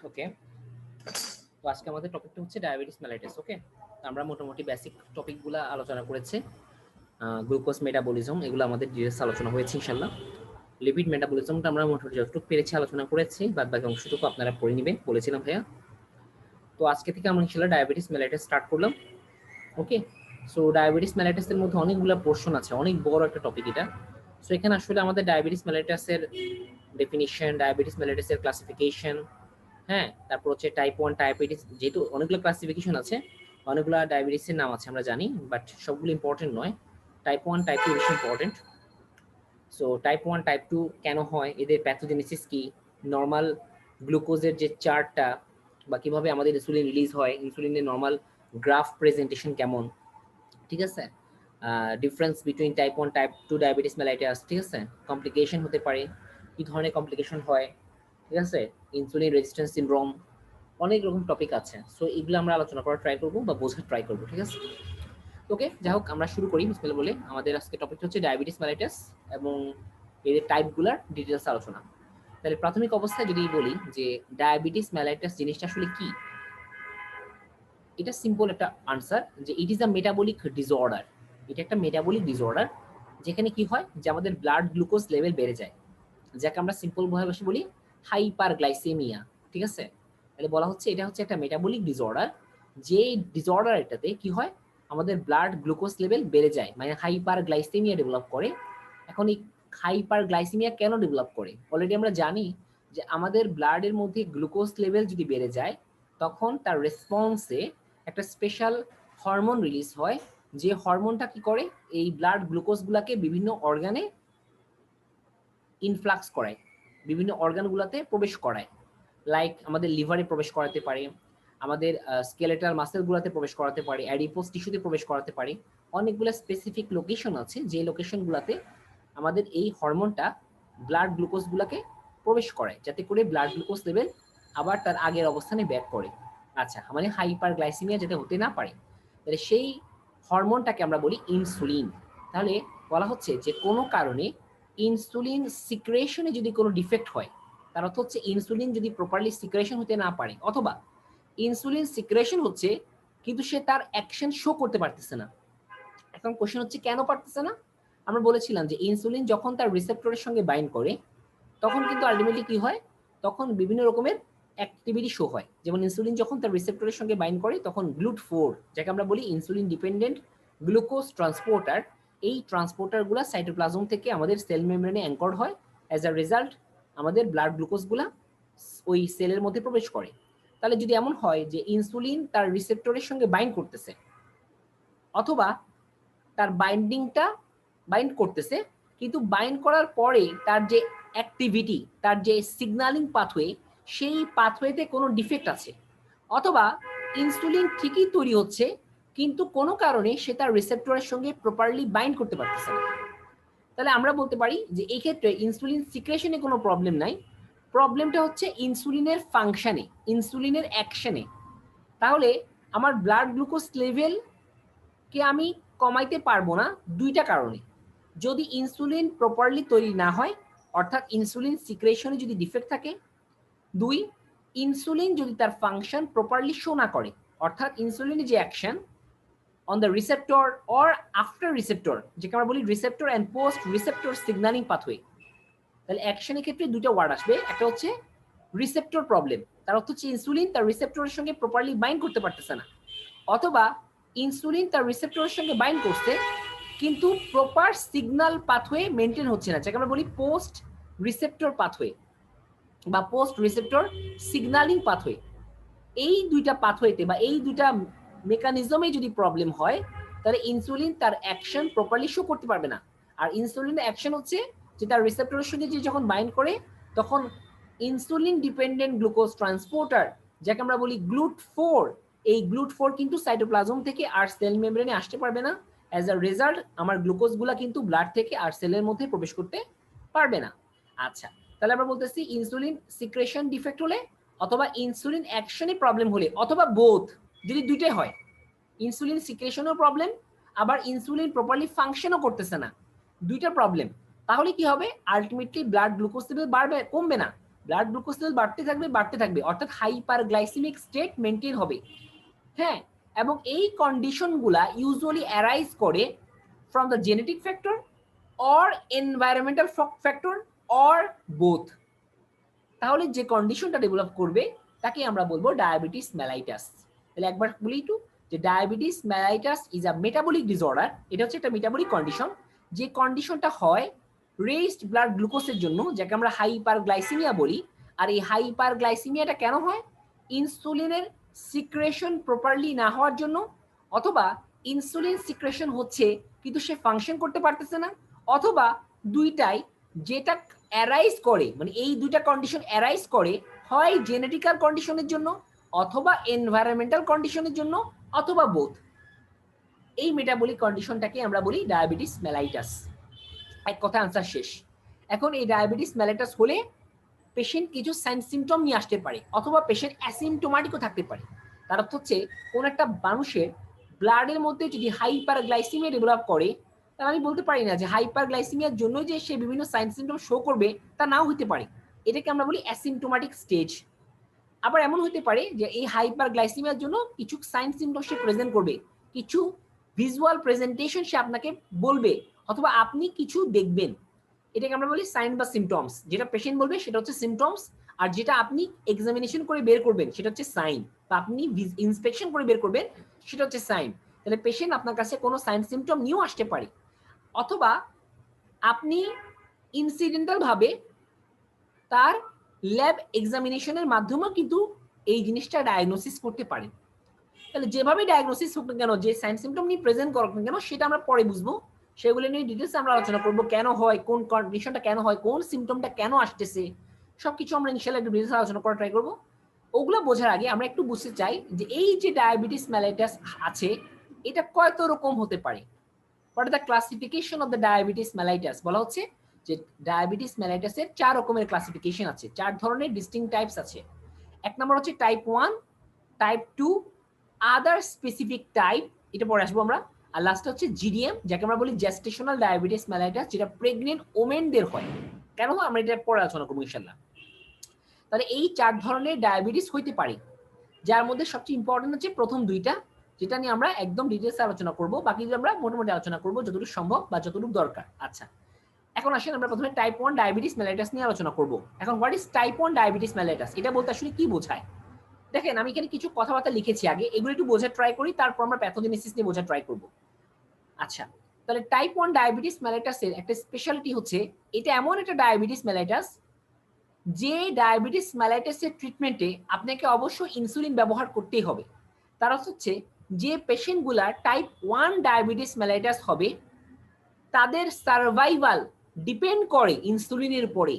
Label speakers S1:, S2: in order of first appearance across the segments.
S1: ওকে, তো আজকে আমাদের টপিকটা হচ্ছে ডায়াবেটিস মেলাইটিস। ওকে, আমরা মোটামুটি বেসিক টপিকগুলো আলোচনা করেছি। গ্লুকোজ মেটাবলিজম এগুলো আমাদের ডিটেলস আলোচনা হয়েছে ইনশাল্লাহ। লিপিড মেটাবলিজমটা আমরা মোটামুটি যতটুকু পেরেছি আলোচনা করেছি, বাদ বাকি অংশটুকু আপনারা পড়ে নেবেন বলেছিলাম ভাইয়া। তো আজকে থেকে আমরা ইনশাল্লাহ ডায়াবেটিস মেলাইটিস স্টার্ট করলাম। ওকে, সো ডায়াবেটিস মেলাইটিসের মধ্যে অনেকগুলো পোর্শন আছে, অনেক বড় একটা টপিক এটা। সো এখানে আসলে আমাদের ডায়াবেটিস মেলাইটাসের ডেফিনিশন, ডায়াবেটিস মেলাইটাসের ক্লাসিফিকেশন, হ্যাঁ, তারপর হচ্ছে টাইপ 1 ডায়াবেটিস, যেহেতু অনেকগুলো ক্লাসিফিকেশন আছে, অনেকগুলো ডায়াবেটিসের নাম আছে আমরা জানি, বাট সবগুলো ইম্পর্টেন্ট নয়। টাইপ 1 টাইপ 2 বেশি ইম্পর্টেন্ট। সো টাইপ 1 টাইপ 2 কেন হয়, এদের প্যাথোজেনেসিস কি, নর্মাল গ্লুকোজের যে চার্টটা বা কিভাবে আমাদের ইনসুলিন রিলিজ হয়, ইনসুলিনের নর্মাল গ্রাফ প্রেজেন্টেশন কেমন, ঠিক আছে, difference between type 1 type 2 diabetes mellitus, ঠিক আছে, কমপ্লিকেশন হতে পারে, কি ধরনের কমপ্লিকেশন হয়, ঠিক আছে, ইনসুলিন রেজিস্ট্যান্স সিনড্রোম, অনেক রকম টপিক আছে। সো এগুলো আমরা আলোচনা করার ট্রাই করবো বা বোঝার ট্রাই করবো, ঠিক আছে। ওকে, যাই হোক আমরা শুরু করি বিসমিল্লাহ বলে। আমাদের আজকে টপিকটা হচ্ছে ডায়াবেটিস মেলাইটাস এবং এর টাইপগুলোর ডিটেলস আলোচনা। তাহলে প্রাথমিক অবস্থায় যদি বলি যে ডায়াবেটিস মেলাইটাস জিনিসটা আসলে কি, এটা সিম্পল একটা আনসার যে it is a metabolic disorder. এটা একটা মেটাবলিক ডিসঅর্ডার যেখানে কি হয় যে আমাদের ব্লাড গ্লুকোজ লেভেল বেড়ে যায়, যাকে আমরা সিম্পল ভাবে বলি হাইপার গ্লাইসেমিয়া, ঠিক আছে। তাহলে বলা হচ্ছে এটা হচ্ছে একটা মেটাবলিক ডিসঅর্ডার, যে ডিসঅর্ডার এটাতে কি হয় আমাদের ব্লাড গ্লুকোজ লেভেল বেড়ে যায়, মানে হাইপার গ্লাইসেমিয়া ডেভেলপ করে। এখন এই হাইপার গ্লাইসেমিয়া কেন ডেভেলপ করে, অলরেডি আমরা জানি যে আমাদের ব্লাডের মধ্যে গ্লুকোজ লেভেল যদি বেড়ে যায় তখন তার রেসপন্সে একটা স্পেশাল হরমোন রিলিজ হয়, যে হরমোনটা কি করে এই ব্লাড গ্লুকোজগুলোকে বিভিন্ন অর্গানে ইনফ্লাক্স করায়, বিভিন্ন অর্গানগুলোতে প্রবেশ করায়। লাইক আমাদের লিভারে প্রবেশ করাতে পারে, আমাদের স্কেলেটাল মাসেলগুলোতে প্রবেশ করাতে পারে, অ্যাডিপোজ টিস্যুতে প্রবেশ করাতে পারে। অনেকগুলো স্পেসিফিক লোকেশন আছে যে লোকেশনগুলোতে আমাদের এই হরমোনটা ব্লাড গ্লুকোজগুলোকে প্রবেশ করায়, যাতে করে ব্লাড গ্লুকোজ লেভেল আবার তার আগের অবস্থানে ব্যাক করে। আচ্ছা, মানে হাইপার গ্লাইসেমিয়া যাতে হতে না পারে, তাহলে সেই হরমোনটাকে আমরা বলি ইনসুলিন। তাহলে বলা হচ্ছে যে কোনো কারণে ইনসুলিন সিক্রেশনে যদি কোনো ডিফেক্ট হয়, তার অর্থ হচ্ছে ইনসুলিন যদি প্রপারলি সিক্রেশন হতে না পারে, অথবা ইনসুলিন সিক্রেশন হচ্ছে কিন্তু সে তার অ্যাকশন শো করতে পারতেছে না। এখন কোশ্চেন হচ্ছে কেন পারতেছে না। আমরা বলেছিলাম যে ইনসুলিন যখন তার রিসেপ্টরের সঙ্গে বাইন্ড করে তখন কিন্তু আলটিমেটলি কি হয়, তখন বিভিন্ন রকমের অ্যাক্টিভিটি শো হয়। যেমন ইনসুলিন যখন তার রিসেপ্টরের সঙ্গে বাইন্ড করে তখন গ্লুট 4, যাকে আমরা বলি ইনসুলিন ডিপেন্ডেন্ট গ্লুকোজ ট্রান্সপোর্টার, এই ট্রান্সপোর্টারগুলো সাইটোপ্লাজম থেকে আমাদের সেল মেমব্রেনে অ্যাঙ্কর্ড হয়। অ্যাজ আ রেজাল্ট আমাদের ব্লাড গ্লুকোজগুলো ওই সেলের মধ্যে প্রবেশ করে। তাহলে যদি এমন হয় যে ইনসুলিন তার রিসেপ্টরের সঙ্গে বাইন্ড করতেছে, অথবা তার বাইন্ড করতেছে, কিন্তু বাইন্ড করার পরে তার যে অ্যাক্টিভিটি, তার যে সিগন্যালিং পাথওয়ে, সেই পাথওয়েতে কোনো ডিফেক্ট আছে, অথবা ইনসুলিন ঠিকই তৈরি হচ্ছে কিন্তু কোনো কারণে সে তার রিসেপ্টরের সঙ্গে প্রপারলি বাইন্ড করতে পারতেছে না, তাহলে আমরা বলতে পারি যে এই ক্ষেত্রে ইনসুলিন সিক্রেশনে কোনো প্রবলেম নাই, প্রবলেমটা হচ্ছে ইনসুলিনের ফাংশনে, ইনসুলিনের অ্যাকশনে। তাহলে আমার ব্লাড গ্লুকোজ লেভেল কে আমি কমাইতে পারবো না দুইটা কারণে। যদি ইনসুলিন প্রপারলি তৈরি না হয়, অর্থাৎ ইনসুলিন সিক্রেশনে যদি ডিফেক্ট থাকে, দুই, ইনসুলিন যদি তার ফাংশন প্রপারলি শো না করে, অর্থাৎ ইনসুলিনের যে action on the receptor or after receptor, যেটা আমরা বলি receptor and post receptor signalling pathway. তাহলে অ্যাকশনের ক্ষেত্রে দুটো ওয়ার্ড আসবে, একটা হচ্ছে রিসেপ্টর প্রবলেম, তার অর্থ হচ্ছে ইনসুলিন তার রিসেপ্টরের সঙ্গে প্রপারলি বাইন্ড করতে পারতেছে না, অথবা ইনসুলিন তার রিসেপ্টরের সঙ্গে বাইন্ড করছে কিন্তু প্রপার সিগন্যাল পাথওয়ে মেনটেন হচ্ছে না, যাকে আমরা বলি পোস্ট রিসেপ্টর পাথওয়ে বা পোস্ট রিসেপ্টর সিগন্যালিং পাথওয়ে। এই দুইটা পাথওয়েতে বা এই দুইটা মেকানিজমে যদি প্রবলেম হয়, তাহলে ইনসুলিন তার অ্যাকশন প্রপারলি শো করতে পারবে না। আর ইনসুলিনের অ্যাকশন হচ্ছে যে তার রিসেপ্টরের সঙ্গে যে যখন বাইন্ড করে তখন ইনসুলিন ডিপেন্ডেন্ট গ্লুকোজ ট্রান্সপোর্টার, যাকে আমরা বলি গ্লুট 4, এই গ্লুট 4 কিন্তু সাইটোপ্লাজম থেকে আর সেল মেমব্রেনে আসতে পারবে না। অ্যাজ আ রেজাল্ট আমার গ্লুকোজগুলা কিন্তু ব্লাড থেকে আর সেলের মধ্যে প্রবেশ করতে পারবে না। আচ্ছা, তাহলে আমরা বলতেছি ইনসুলিন সিক্রেশন ডিফেক্ট হলে, অথবা ইনসুলিন অ্যাকশনে প্রবলেম হলে, অথবা বোথ, যদি দুইটাই হয়, ইনসুলিন সিক্রেশনও প্রবলেম আবার ইনসুলিন প্রপারলি ফাংশনও করতেছে না, দুইটা প্রবলেম, তাহলে কি হবে, আলটিমেটলি ব্লাড গ্লুকোজ লেভেল বাড়বে, কমবে না, ব্লাড গ্লুকোজ লেভেল বাড়তে থাকবে, অর্থাৎ হাইপারগ্লাইসেমিক স্টেট মেনটেন হবে। হ্যাঁ, এবং এই কন্ডিশনগুলা ইউজুয়ালি অ্যারাইজ করে from the genetic factor or environmental factor or both. তাহলে যে কন্ডিশনটা ডেভেলপ করবে তাকে আমরা বলবো ডায়াবেটিস মেলাইটাস। তাহলে একবার বলি একটু যে diabetes mellitus is a metabolic disorder. এটা হচ্ছে একটা মেটাবলিক কন্ডিশন, যে কন্ডিশনটা হয় রেজড ব্লাড গ্লুকোজের জন্য, যাকে আমরা হাইপারগ্লাইসেমিয়া বলি। আর এই হাইপারগ্লাইসেমিয়াটা কেন হয়? ইনসুলিনের সিক্রেশন প্রপারলি না হওয়ার জন্য, অথবা ইনসুলিন সিক্রেশন হচ্ছে কিন্তু সে ফাংশন করতে পারতেছে না, অথবা দুইটাই, যেটা অ্যারাইজ করে, মানে এই দুইটা কন্ডিশন অ্যারাইজ করে হয় জেনেটিক্যাল কন্ডিশনের জন্য, অথবা এনভায়রনমেন্টাল কন্ডিশনের জন্য, অথবা বোথ। এই মেটাবলিক কন্ডিশনটাকে আমরা বলি ডায়াবেটিস মেলাইটাস। এক কথা আনসার শেষ। এখন এই ডায়াবেটিস মেলাইটাস হলে পেশেন্ট কিছু সাইন সিমটম নিয়ে আসতে পারে, অথবা পেশেন্ট অ্যাসিমটোমাটিকও থাকতে পারে। তার অর্থ হচ্ছে কোন একটা মানুষের ব্লাডের মধ্যে যদি হাইপারগ্লাইসেমিয়া ডেভেলপ করে, তাহলে আমি বলতে পারি না যে হাইপারগ্লাইসেমিয়ার জন্য যে সে বিভিন্ন সাইন সিমটম শো করবে, তা নাও হতে পারে। এটাকে আমরা বলি অ্যাসিমটোমাটিক স্টেজ। আবার এমন হতে পারে যে এই হাইপারগ্লাইসেমিয়ার জন্য কিছু সাইন সিমটম সে প্রেজেন্ট করবে, কিছু ভিজুয়াল প্রেজেন্টেশন সে আপনাকে বলবে, অথবা আপনি কিছু দেখবেন। এটাকে আমরা বলি সাইন বা সিমটমস। যেটা পেশেন্ট বলবে সেটা হচ্ছে সিমটমস, আর যেটা আপনি এক্সামিনেশন করে বের করবেন সেটা হচ্ছে সাইন, বা আপনি ইন্সপেকশন করে বের করবেন সেটা হচ্ছে সাইন। তাহলে পেশেন্ট আপনার কাছে কোনো সাইন সিমটম নিয়েও আসতে পারে, অথবা আপনি ইনসিডেন্টাল ভাবে তার ল্যাব এক্সামিনেশনের মাধ্যমেও কিন্তু এই জিনিসটা ডায়াগনোসিস করতে পারেন। তাহলে যেভাবে ডায়াগনোসিস হোক না কেন, যে সাইন সিমটম নিয়ে প্রেজেন্ট করুক না কেন, সেটা আমরা পরে বুঝবো। সেগুলো নিয়ে ডিটেলস আমরা আলোচনা করবো, কেন হয়, কোন কন্ডিশনটা কেন হয়, কোন সিমটমটা কেন আসতেছে, সবকিছু আমরা ইনশাআল্লাহ একটু ডিটেলস আলোচনা করা ট্রাই করবো। ওগুলো বোঝার আগে আমরা একটু বুঝতে চাই যে এই যে ডায়াবেটিস মেলাইটাস আছে, এটা কত রকম হতে পারে। What is the classification of the diabetes mellitus? বলা হচ্ছে যে ডায়াবেটিস মেলাইটাসের 4 রকমের ক্লাসিফিকেশন আছে, 4 ধরনের ডিস্টিংক্ট টাইপস আছে। এক নম্বর হচ্ছে টাইপ 1, টাইপ 2, আদার স্পেসিফিক টাইপ, এটা পরে আসবো আমরা। আর লাস্ট হচ্ছে জিডিএম, যাকে আমরা বলি জেস্টেশনাল ডায়াবেটিস মেলাইটাস, যেটা প্রেগনেন্ট ওমেনদের হয়। কেন হয় আমরা এটা পরে আলোচনা করবো ইনশাআল্লাহ। তাহলে এই 4 ধরনের ডায়াবেটিস হইতে পারে, যার মধ্যে সবচেয়ে ইম্পর্টেন্ট হচ্ছে প্রথম দুইটা, যেটা নিয়ে আমরা একদম ডিটেইলসে আলোচনা করব। বাকি আমরা মোটামুটি আলোচনা করব যতটুকু সম্ভব বা যতটুকু দরকার। আচ্ছা, এখন আসেন আমরা প্রথমে টাইপ 1 ডায়াবেটিস মেলাইটাস নিয়ে আলোচনা করব। এখন what is type 1 diabetes mellitus? এটা বলতে আসলে কি বোঝায়? দেখেন, আমি এখানে কিছু কথাবার্তা লিখেছি আগে, এগুলো একটু বোঝার ট্রাই করি, তারপর আমরা প্যাথোজেনেসিস নিয়ে বোঝার ট্রাই করব। আচ্ছা, তাহলে টাইপ 1 ডায়াবেটিস মেলাইটাসের একটা স্পেশালিটি হচ্ছে এটা এমন একটা ডায়াবেটিস মেলাইটাস যে ডায়াবেটিস মেলাইটাসের ট্রিটমেন্টে আপনাকে অবশ্যই ইনসুলিন ব্যবহার করতেই হবে। তার অর্থ হচ্ছে যে পেশেন্টগুলা টাইপ 1 ডায়াবেটিস মেলাইটাস হবে, তাদের সার্ভাইভাল ডিপেন্ড করে ইনসুলিনের উপরে।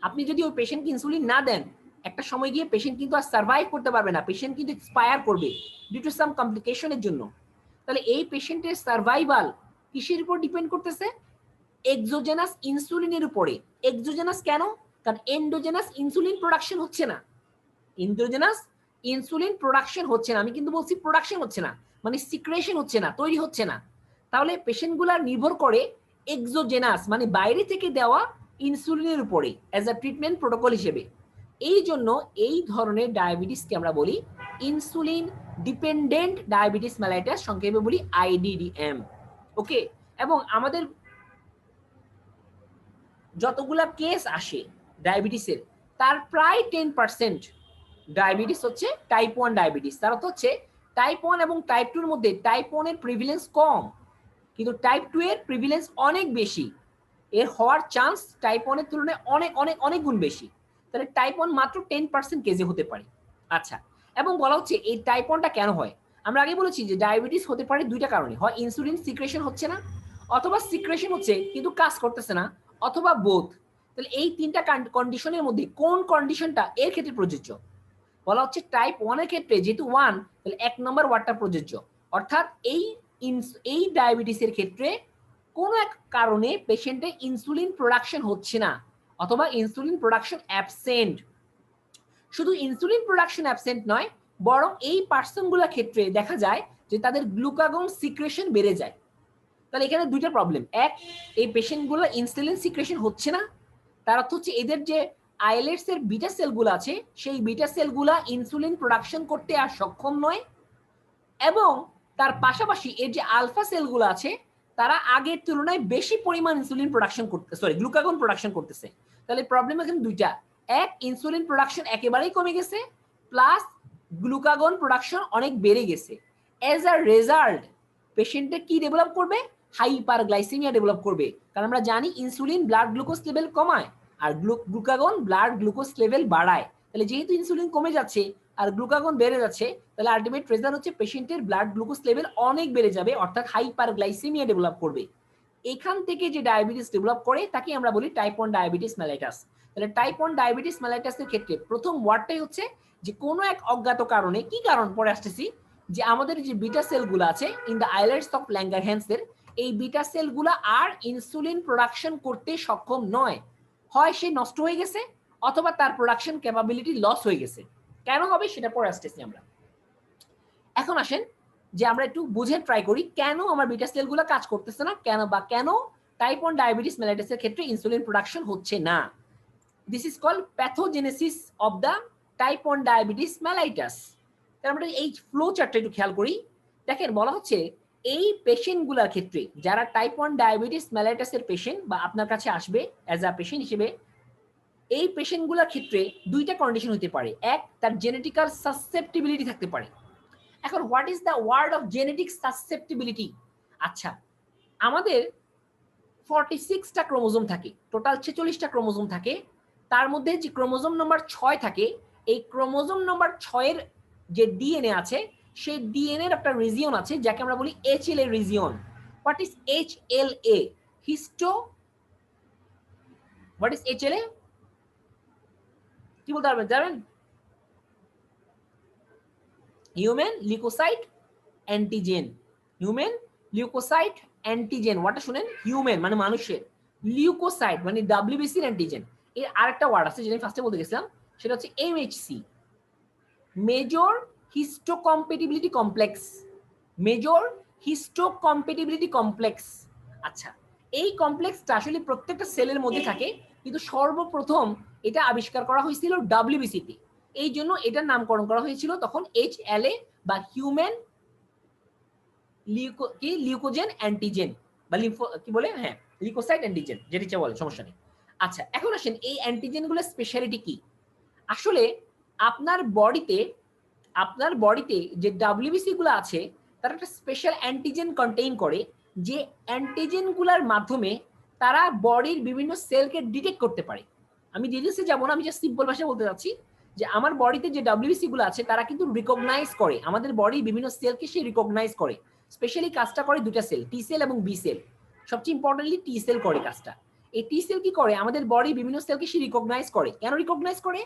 S1: আপনি যদি ওই পেশেন্টকে ইনসুলিন না দেন, একটা সময় গিয়ে পেশেন্ট কিন্তু আর সার্ভাইভ করতে পারবে না, পেশেন্ট কিন্তু এক্সপায়ার করবে ডিউ টু সাম কমপ্লিকেশনের জন্য। তাহলে এই পেশেন্টের সার্ভাইভাল কিসের উপর ডিপেন্ড করতেছে? এক্সোজেনাস ইনসুলিনের উপরে। এক্সোজেনাস কেন? কারণ এন্ডোজেনাস ইনসুলিন প্রোডাকশন হচ্ছে না। এন্ডোজেনাস ইনসুলিন প্রোডাকশন হচ্ছে না, আমি কিন্তু বলছি প্রোডাকশন হচ্ছে না, মানে সিক্রেশন হচ্ছে না, তৈরি হচ্ছে না। তাহলে পেশেন্টগুলা নির্ভর করে এক্সোজেনাস মানে বাইরে থেকে দেওয়া ইনসুলিনের উপরে অ্যাজ আ ট্রিটমেন্ট প্রোটোকল হিসেবে। এই জন্য এই ধরনের ডায়াবেটিসকে আমরা বলি ইনসুলিন ডিপেন্ডেন্ট ডায়াবেটিস মেলাইটাস, সংক্ষেপে বলি আইডিডিএম। ওকে, এবং আমাদের যতগুলা কেস আসে ডায়াবেটিসের, তার প্রায় 10% ডায়াবেটিস হচ্ছে টাইপ 1 ডায়াবেটিস। তার অর্থ হচ্ছে টাইপ 1 এবং টাইপ 2 এর মধ্যে টাইপ 1 এর প্রিভিলেন্স কম, কিন্তু টাইপ 2 এর প্রিভিলেন্স অনেক বেশি। এর হওয়ার চান্স টাইপ 1 এর তুলনায় অনেক অনেক অনেক গুণ বেশি। তাহলে টাইপ 1 মাত্র 10% কেসে হতে পারে। আচ্ছা, এবং বলা হচ্ছে এই টাইপ 1টা কেন হয়? আমরা আগে বলেছি যে ডায়াবেটিস হতে পারে দুইটা কারণে, হয় ইনসুলিন সিক্রেশন হচ্ছে না, অথবা সিক্রেশন হচ্ছে কিন্তু কাজ করতেছে না, অথবা বোথ। তাহলে এই তিনটা কন্ডিশনের মধ্যে কোন কন্ডিশনটা এর ক্ষেত্রে প্রযোজ্য? বলা হচ্ছে টাইপ 1 এর ক্ষেত্রে যেহেতু 1, তাহলে 1 নম্বর ওয়ার্ডটা প্রযোজ্য। অর্থাৎ এই ডায়াবেটিসের ক্ষেত্রে কোন এক কারণে পেশেন্টের ইনসুলিন প্রোডাকশন হচ্ছে না, অথবা ইনসুলিন প্রোডাকশন অ্যাবসেন্ট। শুধু ইনসুলিন প্রোডাকশন অ্যাবসেন্ট নয়, বরং এই পার্সনগুলোর ক্ষেত্রে দেখা যায় যে তাদের গ্লুকাগন সিক্রেশন বেড়ে যায়। তাহলে এখানে দুইটা প্রবলেম। এক, এই পেশেন্টগুলো ইনসুলিন সিক্রেশন হচ্ছে না, তার অর্থ হচ্ছে এদের যে আইলেটস এর বিটা সেলগুলো আছে সেই বিটা সেলগুলা ইনসুলিন প্রোডাকশন করতে আর সক্ষম নয়, এবং তার পাশাপাশি এর যে আলফা সেলগুলো আছে তারা আগের তুলনায় বেশি পরিমাণ ইনসুলিন প্রোডাকশন করতে গ্লুকাগন প্রোডাকশন করতেছে। তাহলে প্রবলেম এখানে দুইটা, এক ইনসুলিন প্রোডাকশন একেবারেই কমে গেছে, প্লাস গ্লুকাগন প্রোডাকশন অনেক বেড়ে গেছে। এজ আ রেজাল্ট পেশেন্টে কি ডেভেলপ করবে? হাইপারগ্লাইসেমিয়া ডেভেলপ করবে, কারণ আমরা জানি ইনসুলিন ব্লাড গ্লুকোজ লেভেল কমায় আর গ্লুকাগন ব্লাড গ্লুকোজ লেভেল বাড়ায়। তাহলে যেহেতু ইনসুলিন কমে যাচ্ছে আর গ্লুকাগন বেড়ে যাচ্ছে, তাহলে আলটিমেট রেজাল্ট হচ্ছে পেশেন্টের ব্লাড গ্লুকোজ লেভেল অনেক বেড়ে যাবে, অর্থাৎ হাইপারগ্লাইসেমিয়া ডেভেলপ করবে। এখান থেকে যে ডায়াবেটিস ডেভেলপ করে তাকে আমরা বলি টাইপ 1 ডায়াবেটিস মেলাইটাস। তাহলে টাইপ 1 ডায়াবেটিস মেলাইটাসের ক্ষেত্রে প্রথম ওয়ার্ডটাই হচ্ছে যে কোনো এক অজ্ঞাত কারণে, কি কারণ পরে আসতেছি, যে আমাদের যে বিটা সেলগুলো আছে ইন দ্য আইলেটস অফ ল্যাঙ্গারহ্যান্সের, এই বিটা সেলগুলো আর ইনসুলিন প্রোডাকশন করতে সক্ষম নয়, হয় সে নষ্ট হয়ে গেছে অথবা তার প্রোডাকশন ক্যাপাবিলিটি লস হয়ে গেছে। কেন হবে সেটা পরে আসতেছি আমরা। এখন আসেন যে আমরা একটু বুঝে ট্রাই করি কেন আমার বিটা সেলগুলো কাজ করতেছে না, কেন টাইপ 1 ডায়াবেটিস মেলাইটাসের ক্ষেত্রে ইনসুলিন প্রোডাকশন হচ্ছে না। This is called pathogenesis of the type 1 diabetes mellitus. তাহলে আমরা এই ফ্লো চার্টটা একটু খেয়াল করি। দেখেন বলা হচ্ছে এই পেশেন্টগুলোর ক্ষেত্রে যারা টাইপ 1 ডায়াবেটিস মেলাইটাসের পেশেন্ট বা আপনার কাছে আসবে অ্যাজ আ পেশেন্ট হিসেবে, এই পেশেন্টগুলোর ক্ষেত্রে দুইটা কন্ডিশন হতে পারে। এক, তার জেনেটিক্যাল সাসসেপ্টিবিলিটি থাকতে পারে। এখন what is the word of genetic susceptibility? আচ্ছা, আমাদের 46টা ক্রোমোজোম থাকে, টোটাল 46টা ক্রোমোজোম থাকে। তার মধ্যে যে ক্রোমোজোম নম্বর 6 থাকে, এই ক্রোমোজোম নম্বর 6 এর যে ডিএনএ আছে সেই ডিএনএ এর একটা রিজিয়ন আছে যাকে আমরা বলি HLA region. What is HLA? What is HLA? কি বলতে পারবেন, জানেন? Human leukocyte antigen. Human leukocyte antigen, ওয়াটা শুনেন, হিউম্যান মানে মানুষের, লিউকোসাইট মানে ডাব্লিউবিসি অ্যান্টিজেন। এর আরেকটা ওয়ার্ড আছে যেটা আমি ফার্স্টে বলতে গেছিলাম, সেটা হচ্ছে MHC, major histocompatibility complex. Major histocompatibility complex. আচ্ছা, এই কমপ্লেক্সটা আসলে প্রত্যেকটা সেলের মধ্যে থাকে, কিন্তু সর্বপ্রথম এটা আবিষ্কার করা হয়েছিল ডাব্লিউবিসিতে। এই জন্য এটার নামকরণ করা হয়েছিল তখন HLA বা হিউম্যান লিউকোজেন অ্যান্টিজেন বা কি বলে, হ্যাঁ লিউকোসাইট অ্যান্টিজেন, যেটা ইচ্ছা বলে, সমস্যা নেই। আচ্ছা, এখন আসেন এই অ্যান্টিজেনগুলোর স্পেশালিটি কি। আসলে আপনার বডিতে যে ডাব্লিউবিসি গুলো আছে তারা একটা স্পেশাল অ্যান্টিজেন কন্টেইন করে, যে অ্যান্টিজেনগুলোর মাধ্যমে তারা বডির বিভিন্ন সেলকে ডিটেক্ট করতে পারে। আমি ডিটেলসে যাব না, আমি জাস্ট সিম্পল ভাষায় বলতে চাচ্ছি যে আমার বডিতে যে ডাব্লিউবিসি গুলো আছে তারা কিন্তু রিকগনাইজ করে, আমাদের বডির বিভিন্ন সেলকে সে রিকগনাইজ করে। স্পেশালি কাজটা করে দুটা সেল, টি সেল এবং বি সেল। সবচেয়ে ইম্পর্টেন্টলি টি সেল করে কাজটা। এই টি সেল কি করে, আমাদের বডির বিভিন্ন সেলকে সে রিকগনাইজ করে। কেন রিকগনাইজ করে?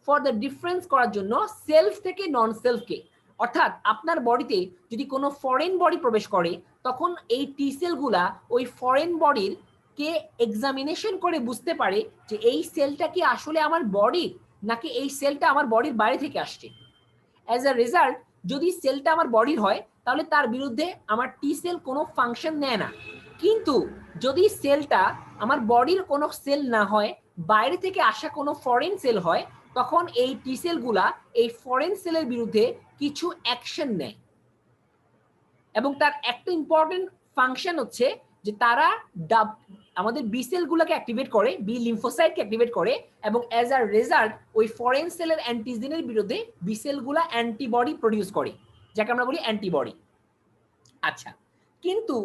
S1: ফর দ্য ডিফারেন্স করার জন্য সেলফ থেকে নন সেলফকে। অর্থাৎ আপনার বডিতে যদি কোনো ফরেন বডি প্রবেশ করে তখন এই টি সেলগুলা ওই ফরেন বডির কে এক্সামিনেশন করে বুঝতে পারে যে এই সেলটা কি আসলে আমার বডির নাকি এই সেলটা আমার বডির বাইরে থেকে আসছে। অ্যাজ আ রেজাল্ট যদি সেলটা আমার বডির হয় তাহলে তার বিরুদ্ধে আমার টি সেল কোনো ফাংশন নেয় না। কিন্তু যদি সেলটা আমার বডির কোনো সেল না হয়, বাইরে থেকে আসা কোনো ফরেন সেল হয়, তখন এই টি সেলগুলা এই ফরেন সেলের বিরুদ্ধে কিছু অ্যাকশন নেয়। এবং তার একটা ইম্পর্টেন্ট ফাংশন হচ্ছে যে তারা আমাদের বি সেলগুলোকে অ্যাক্টিভেট করে, বি লিম্ফোসাইটকে অ্যাক্টিভেট করে, এবং অ্যাজ আ রেজাল্ট ওই ফরেন সেলের অ্যান্টিজেনের বিরুদ্ধে বি সেলগুলো অ্যান্টিবডি প্রডিউস করে, যাকে আমরা বলি অ্যান্টিবডি। আচ্ছা, কিন্তু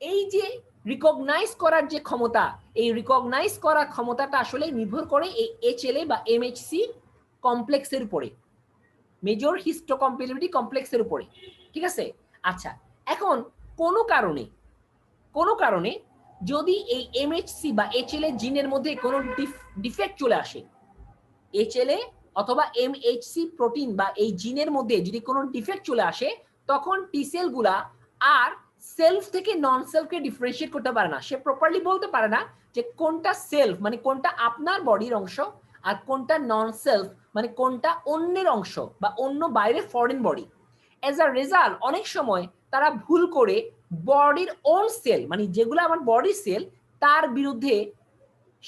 S1: এই যে রিকগনাইজ করার যে ক্ষমতা, এই রিকগনাইজ করার ক্ষমতাটা আসলে নির্ভর করে এই HLA বা MHC কমপ্লেক্সের উপরে, মেজর হিস্টোকম্প্যাটিবিলিটি কমপ্লেক্সের উপরে। ঠিক আছে? আচ্ছা, এখন কোনো কারণে যদি এই MHC বা HLA জিনের মধ্যে কোনো ডিফেক্ট চলে আসে, HLA অথবা MHC প্রোটিন বা এই জিনের মধ্যে যদি কোনো ডিফেক্ট চলে আসে, তখন টি সেলগুলা আর সেলফ থেকে নন সেলফকে ডিফারেন্সিয়েট করতে পারে না। সে প্রপারলি বলতে পারে না যে কোনটা সেলফ মানে কোনটা আপনার বডির অংশ আর কোনটা নন সেলফ মানে কোনটা অন্যের অংশ বা অন্য বাইরে foreign body. As a result অনেক সময় তারা ভুল করে বডির ওন সেল মানে যেগুলো আমার বডির সেল তার বিরুদ্ধে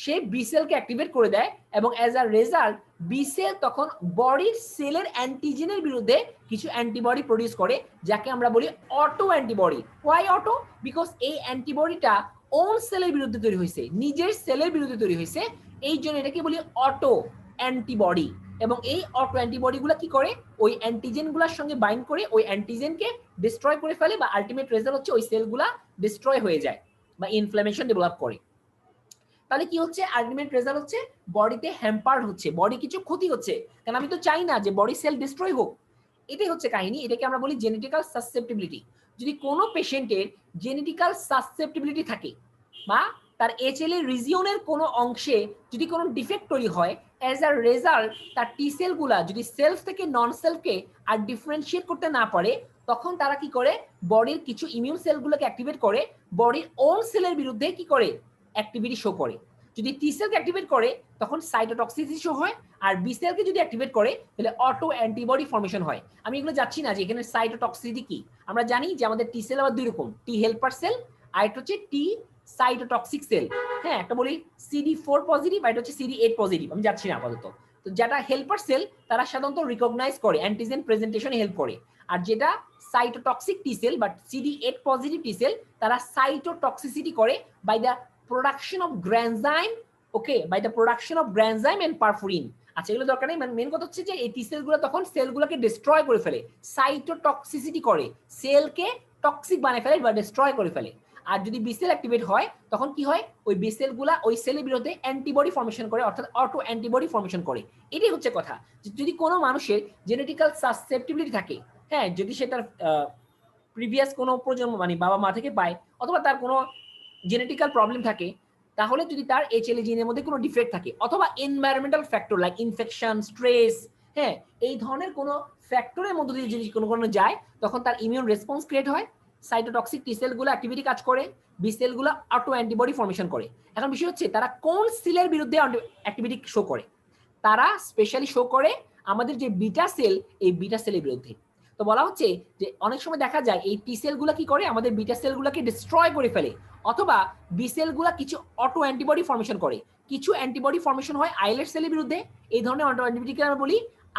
S1: সে বি সেলকে অ্যাক্টিভেট করে দেয় এবং as a result B cell তখন বডির সেলের অ্যান্টিজেনের বিরুদ্ধে কিছু অ্যান্টিবডি প্রডিউস করে, যাকে আমরা বলি auto antibody. Why auto? Because এই অ্যান্টিবডিটা ওন সেলের বিরুদ্ধে তৈরি হয়েছে, নিজের সেলের বিরুদ্ধে তৈরি হয়েছে, এই জন্য এটাকে বলি অটো অ্যান্টিবডি। এবং এই অটো অ্যান্টিবডিগুলো কি করে, ওই অ্যান্টিজেনগুলোর সঙ্গে বাইন্ড করে ওই অ্যান্টিজেনকে ডিস্ট্রয় করে ফেলে, বা আলটিমেট রেজাল্ট হচ্ছে ওই সেলগুলা ডিস্ট্রয় হয়ে যায় বা ইনফ্লামেশন ডেভেলপ করে। তাহলে কি হচ্ছে, আলটিমেট রেজাল্ট হচ্ছে বডিতে হ্যাম্পার হচ্ছে, বডি কিছু ক্ষতি হচ্ছে, কারণ আমি তো চাই না যে বডি সেল ডিস্ট্রয় হোক। এটাই হচ্ছে কাহিনী, এটাকে আমরা বলি জেনেটিক্যাল সাসসেপ্টিবিলিটি। যদি কোনো পেশেন্টের জেনেটিক্যাল সাসসেপ্টিবিলিটি থাকে বা তার এইচএলএ রিজিয়নের কোনো অংশে যদি কোনো ডিফেক্ট তৈরি হয়, অ্যাজ আ রেজাল্ট তার টি সেলগুলা যদি সেলফ থেকে নন সেলফকে আর ডিফারেন্সিয়েট করতে না পারে, তখন তারা কি করে, বডির কিছু ইমিউন সেলগুলোকে অ্যাক্টিভেট করে বডির ওন সেলের বিরুদ্ধে কি করে, অ্যাক্টিভিটি শো করে। যদি টি সেলকে অ্যাক্টিভেট করে তখন সাইটোটক্সিসিটি শো হয়, আর বি সেলকে যদি অ্যাক্টিভেট করে তাহলে অটো অ্যান্টিবডি ফর্মেশন হয়। আমি এগুলো যাচ্ছি না যে এখানে সাইটোটক্সিসিটি কি। আমরা জানি যে আমাদের টি সেল আবার দুই রকম, টি হেল্পার সেল আর একটা হচ্ছে টি সাইটোটক্সিক সেল। হ্যাঁ, একটা বলি CD4 পজিটিভ আর এটা হচ্ছে CD8 পজিটিভ, আমি যাচ্ছি না আপাতত। তো যেটা হেল্পার সেল তারা সাধারণত রিকগনাইজ করে, অ্যান্টিজেন প্রেজেন্টেশনে হেল্প করে। আর যেটা সাইটোটক্সিক টি সেল বা CD8 পজিটিভ টি সেল, তারা সাইটোটক্সিসিটি করে by the production of granzyme, okay, by the production of granzyme and perforin. আচ্ছা, এগুলো দরকার নেই, মেন কথা হচ্ছে যে এই টি সেলগুলো তখন সেলগুলোকে ডিস্ট্রয় করে ফেলে, সাইটোটক্সিসিটি করে, সেলকে টক্সিক বানিয়ে ফেলে বা ডিস্ট্রয় করে ফেলে। আর যদি বি সেল অ্যাক্টিভেট হয় তখন কি হয়, ওই বি সেলগুলা ওই সেলের বিরুদ্ধে অ্যান্টিবডি ফর্মেশন করে, অর্থাৎ অটো অ্যান্টিবডি ফর্মেশন করে। এটাই হচ্ছে কথা। যদি কোনো মানুষের জেনেটিক্যাল সাসসেপ্টিবিলিটি থাকে, হ্যাঁ, যদি সে তার প্রিভিয়াস কোনো প্রজন্ম মানে বাবা মা থেকে পায়, অথবা তার কোনো জেনেটিক্যাল প্রবলেম থাকে, তাহলে যদি তার এইচএলএ জিনের মধ্যে কোনো ডিফেক্ট থাকে, অথবা environmental factor like infection, stress, হ্যাঁ, এই ধরনের কোনো ফ্যাক্টরের মধ্যে দিয়ে যদি কোনো যায়, তখন তার ইমিউন রেসপন্স ক্রিয়েট হয়, সাইটোটক্সিক টি সেলগুলো অ্যাক্টিভিটি কাজ করে, বি সেলগুলো অটো অ্যান্টিবডি ফর্মেশন করে। এখন বিষয় হচ্ছে তারা কোন সেলের বিরুদ্ধে অ্যাক্টিভিটি শো করে। তারা স্পেশালি শো করে আমাদের যে বিটা সেল, এই বিটা সেলের বিরুদ্ধে। তো বলা হচ্ছে যে অনেক সময় দেখা যায় এই টি সেলগুলো কি করে, আমাদের বিটা সেলগুলোকে ডিস্ট্রয় করে ফেলে, অথবা বি সেলগুলো কিছু অটো অ্যান্টিবডি ফর্মেশন করে। কিছু অ্যান্টিবডি ফর্মেশন হয় আইলেট সেলের বিরুদ্ধে, এই ধরনের অটো অ্যান্টিবডিকে আমরা বলি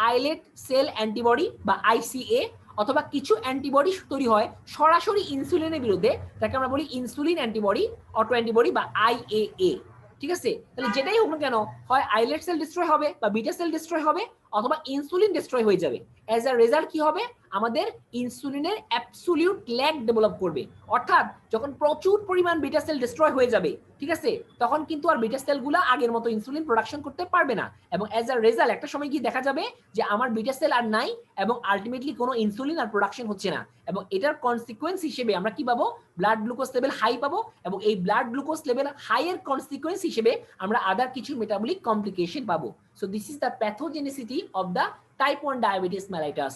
S1: আইলেট সেল অ্যান্টিবডি বা আইসিএ, অথবা কিছু অ্যান্টিবডি তৈরি হয় সরাসরি ইনসুলিনের বিরুদ্ধে, তাকে আমরা বলি ইনসুলিন অ্যান্টিবডি, অটো অ্যান্টিবডি বা আইএএ। ঠিক আছে, তাহলে যেটাই হোক না কেন, হয় আইলেট সেল ডিস্ট্রয় হবে বা বিটা সেল ডিস্ট্রয় হবে, অথবা ইনসুলিন ডিস্ট্রয় হয়ে যাবে। অ্যাজ আ রেজাল্ট কি হবে, আমাদের ইনসুলিনের অ্যাবসোলিউট ল্যাগ ডেভেলপ করবে। অর্থাৎ যখন প্রচুর পরিমাণ বিটা সেল ডিস্ট্রয় হয়ে যাবে, ঠিক আছে, তখন কিন্তু আর বিটা সেলগুলো আগের মতো ইনসুলিন প্রোডাকশন করতে পারবে না, এবং অ্যাজ আ রেজাল্ট একটা সময় গিয়ে দেখা যাবে যে আমার বিটা সেল আর নাই, এবং আলটিমেটলি কোনো ইনসুলিন আর প্রোডাকশন হচ্ছে না। এবং এটার কনসিকুয়েন্স হিসেবে আমরা কি পাবো, ব্লাড গ্লুকোজ লেভেল হাই পাবো, এবং এই ব্লাড গ্লুকোজ লেভেল হাইয়ের কনসিকুয়েন্স হিসেবে আমরা আদার কিছু মেটাবলিক কমপ্লিকেশন পাবো। So this is the pathogenicity of the type 1 diabetes mellitus.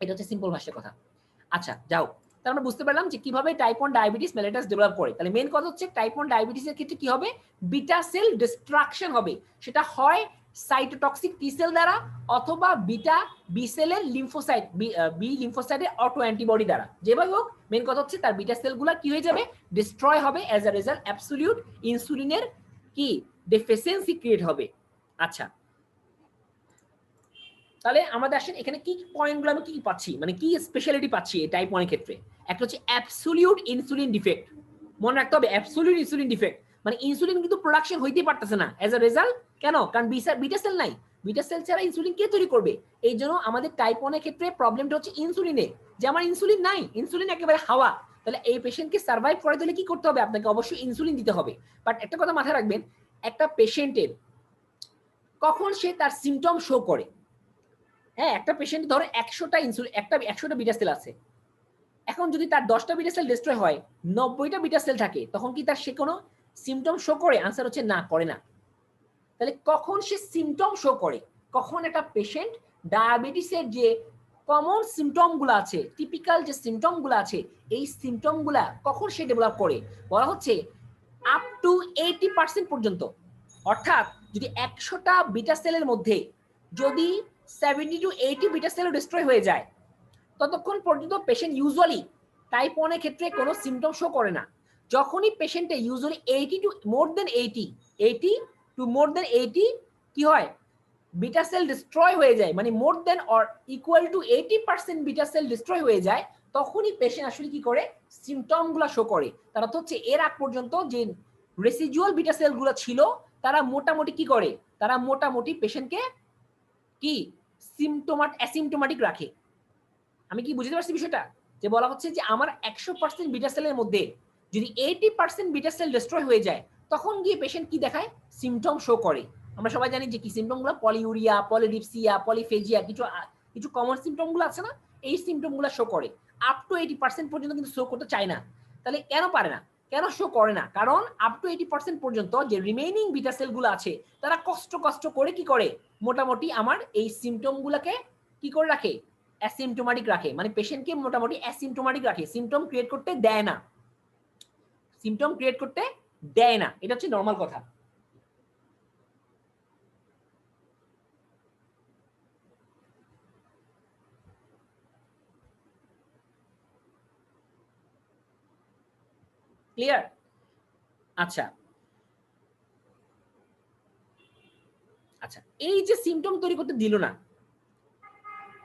S1: এটা হচ্ছে সিম্পল ভাষার কথা। আচ্ছা, যাও, তাহলে আমরা বুঝতে পারলাম যে কিভাবে টাইপ 1 ডায়াবেটিস মেলাইটাস ডেভেলপ করে। তাহলে মেন কথা হচ্ছে টাইপ 1 ডায়াবেটিসের ক্ষেত্রে কি হবে, বিটা সেল ডিস্ট্রাকশন হবে, সেটা হয় সাইটোটক্সিক টি সেল দ্বারা, অথবা বিটা বি সেলের লিম্ফোসাইট, বি লিম্ফোসাইটের অটো অ্যান্টিবডি দ্বারা। যেভাবে হোক, মেন কথা হচ্ছে তার বিটা সেলগুলো কি হয়ে যাবে, ডিস্ট্রয় হবে, অ্যাজ আ রেজাল্ট অ্যাবসোলিউট ইনসুলিনের কি ডেফিসিয়েন্সি ক্রিয়েট হবে। আচ্ছা, তাহলে আমাদের আসেন এখানে কি পয়েন্টগুলো আমি কি পাচ্ছি, মানে কি স্পেশালিটি পাচ্ছি এই টাইপ 1 এর ক্ষেত্রে। একটা হচ্ছে অ্যাবসোলিউট ইনসুলিন ডিফেক্ট, মনে রাখতে হবে অ্যাবসোলিউট ইনসুলিন ডিফেক্ট, মানে ইনসুলিন কিন্তু প্রোডাকশন হইতেই পারতেছে না অ্যাজ আ রেজাল্ট। কেন? কারণ বিটা সেল নাই, বিটা সেল ছাড়া ইনসুলিন কে তৈরি করবে? এই জন্য আমাদের টাইপ 1 এর ক্ষেত্রে প্রবলেমটা হচ্ছে ইনসুলিনে, যে আমার ইনসুলিন নাই, ইনসুলিন একেবারে হাওয়া। তাহলে এই পেশেন্টকে সার্ভাইভ করাতে হলে কি করতে হবে, আপনাকে অবশ্যই ইনসুলিন দিতে হবে। বাট একটা কথা মাথায় রাখবেন, একটা পেশেন্টের কখন সে তার সিমটম শো করে, হ্যাঁ, একটা পেশেন্ট ধরো 100টা ইনসুলিন, 100টা বিটা সেল আছে, এখন যদি তার 10টা বিটা সেল ডিস্ট্রয় হয়, 90টা বিটা সেল থাকে, তখন কি তার সে কোনো সিমটম শো করে? আনসার হচ্ছে না, করে না। তাহলে কখন সে সিমটম শো করে, কখন একটা পেশেন্ট ডায়াবেটিসের যে কমন সিমটম গুলো আছে, টিপিক্যাল যে সিমটম গুলো আছে, এই সিমটম গুলা কখন সে ডেভেলপ করে, বলা হচ্ছে আপ টু 80% পর্যন্ত। অর্থাৎ যদি 100টা বিটা সেলের মধ্যে যদি 70 to 80 বিটা সেল ডিস্ট্রয় হয়ে যায়, ততক্ষণ পর্যন্ত পেশেন্ট ইউজুয়ালি টাইপ 1 এর ক্ষেত্রে কোনো সিমটম শো করে না। যখনই পেশেন্টে usually 80 to more than 80 80 to more than 80 কি হয়, বিটা সেল ডিস্ট্রয় হয়ে যায়, মানে more than or equal to 80% beta cell destroy হয়ে যায়, তখনই পেশেন্ট আসলে কি করে সিমটম গুলা শো করে। তার অর্থ হচ্ছে এর আগ পর্যন্ত যে রেসিডুয়াল বিটা সেল গুলো ছিল তারা মোটামুটি কি করে, তারা মোটামুটি পেশেন্টকে কি অ্যাসিমটোমাটিক রাখে। আমি কি বুঝতে পারছি বিষয়টা, যে বলা হচ্ছে যে আমার 100% বিটা সেলের মধ্যে যদি 80% বিটা সেল ডিস্ট্রয় হয়ে যায় তখন গিয়ে পেশেন্ট কি দেখায়, সিমটম শো করে। আমরা সবাই জানি যে কি সিমটমগুলো, পলিউরিয়া, পলিডিপসিয়া, পলিফেজিয়া, কিছু কমন সিমটমগুলো আছে না, এই সিমটমগুলো শো করে। আপ টু 80% পর্যন্ত কিন্তু শো করতে চায় না। তাহলে কেন পারে না, কেন শো করে না, কারণ আপ টু 80% পর্যন্ত যে রিমেইনিং বিটা সেলগুলো আছে তারা কষ্ট করে কি করে মোটামুটি আমার এই সিমটমগুলোকে কি করে রাখে, অ্যাসিমটোমাটিক রাখে, মানে পেশেন্টকে মোটামুটি অ্যাসিমটোমাটিক রাখে, সিমটম ক্রিয়েট করতে দেয় না, সিমটম ক্রিয়েট করতে দেয় না। এটা হচ্ছে নরমাল কথা। ক্লিয়ার? আচ্ছা আচ্ছা, এই যে সিমটম তৈরি করতে দিল না,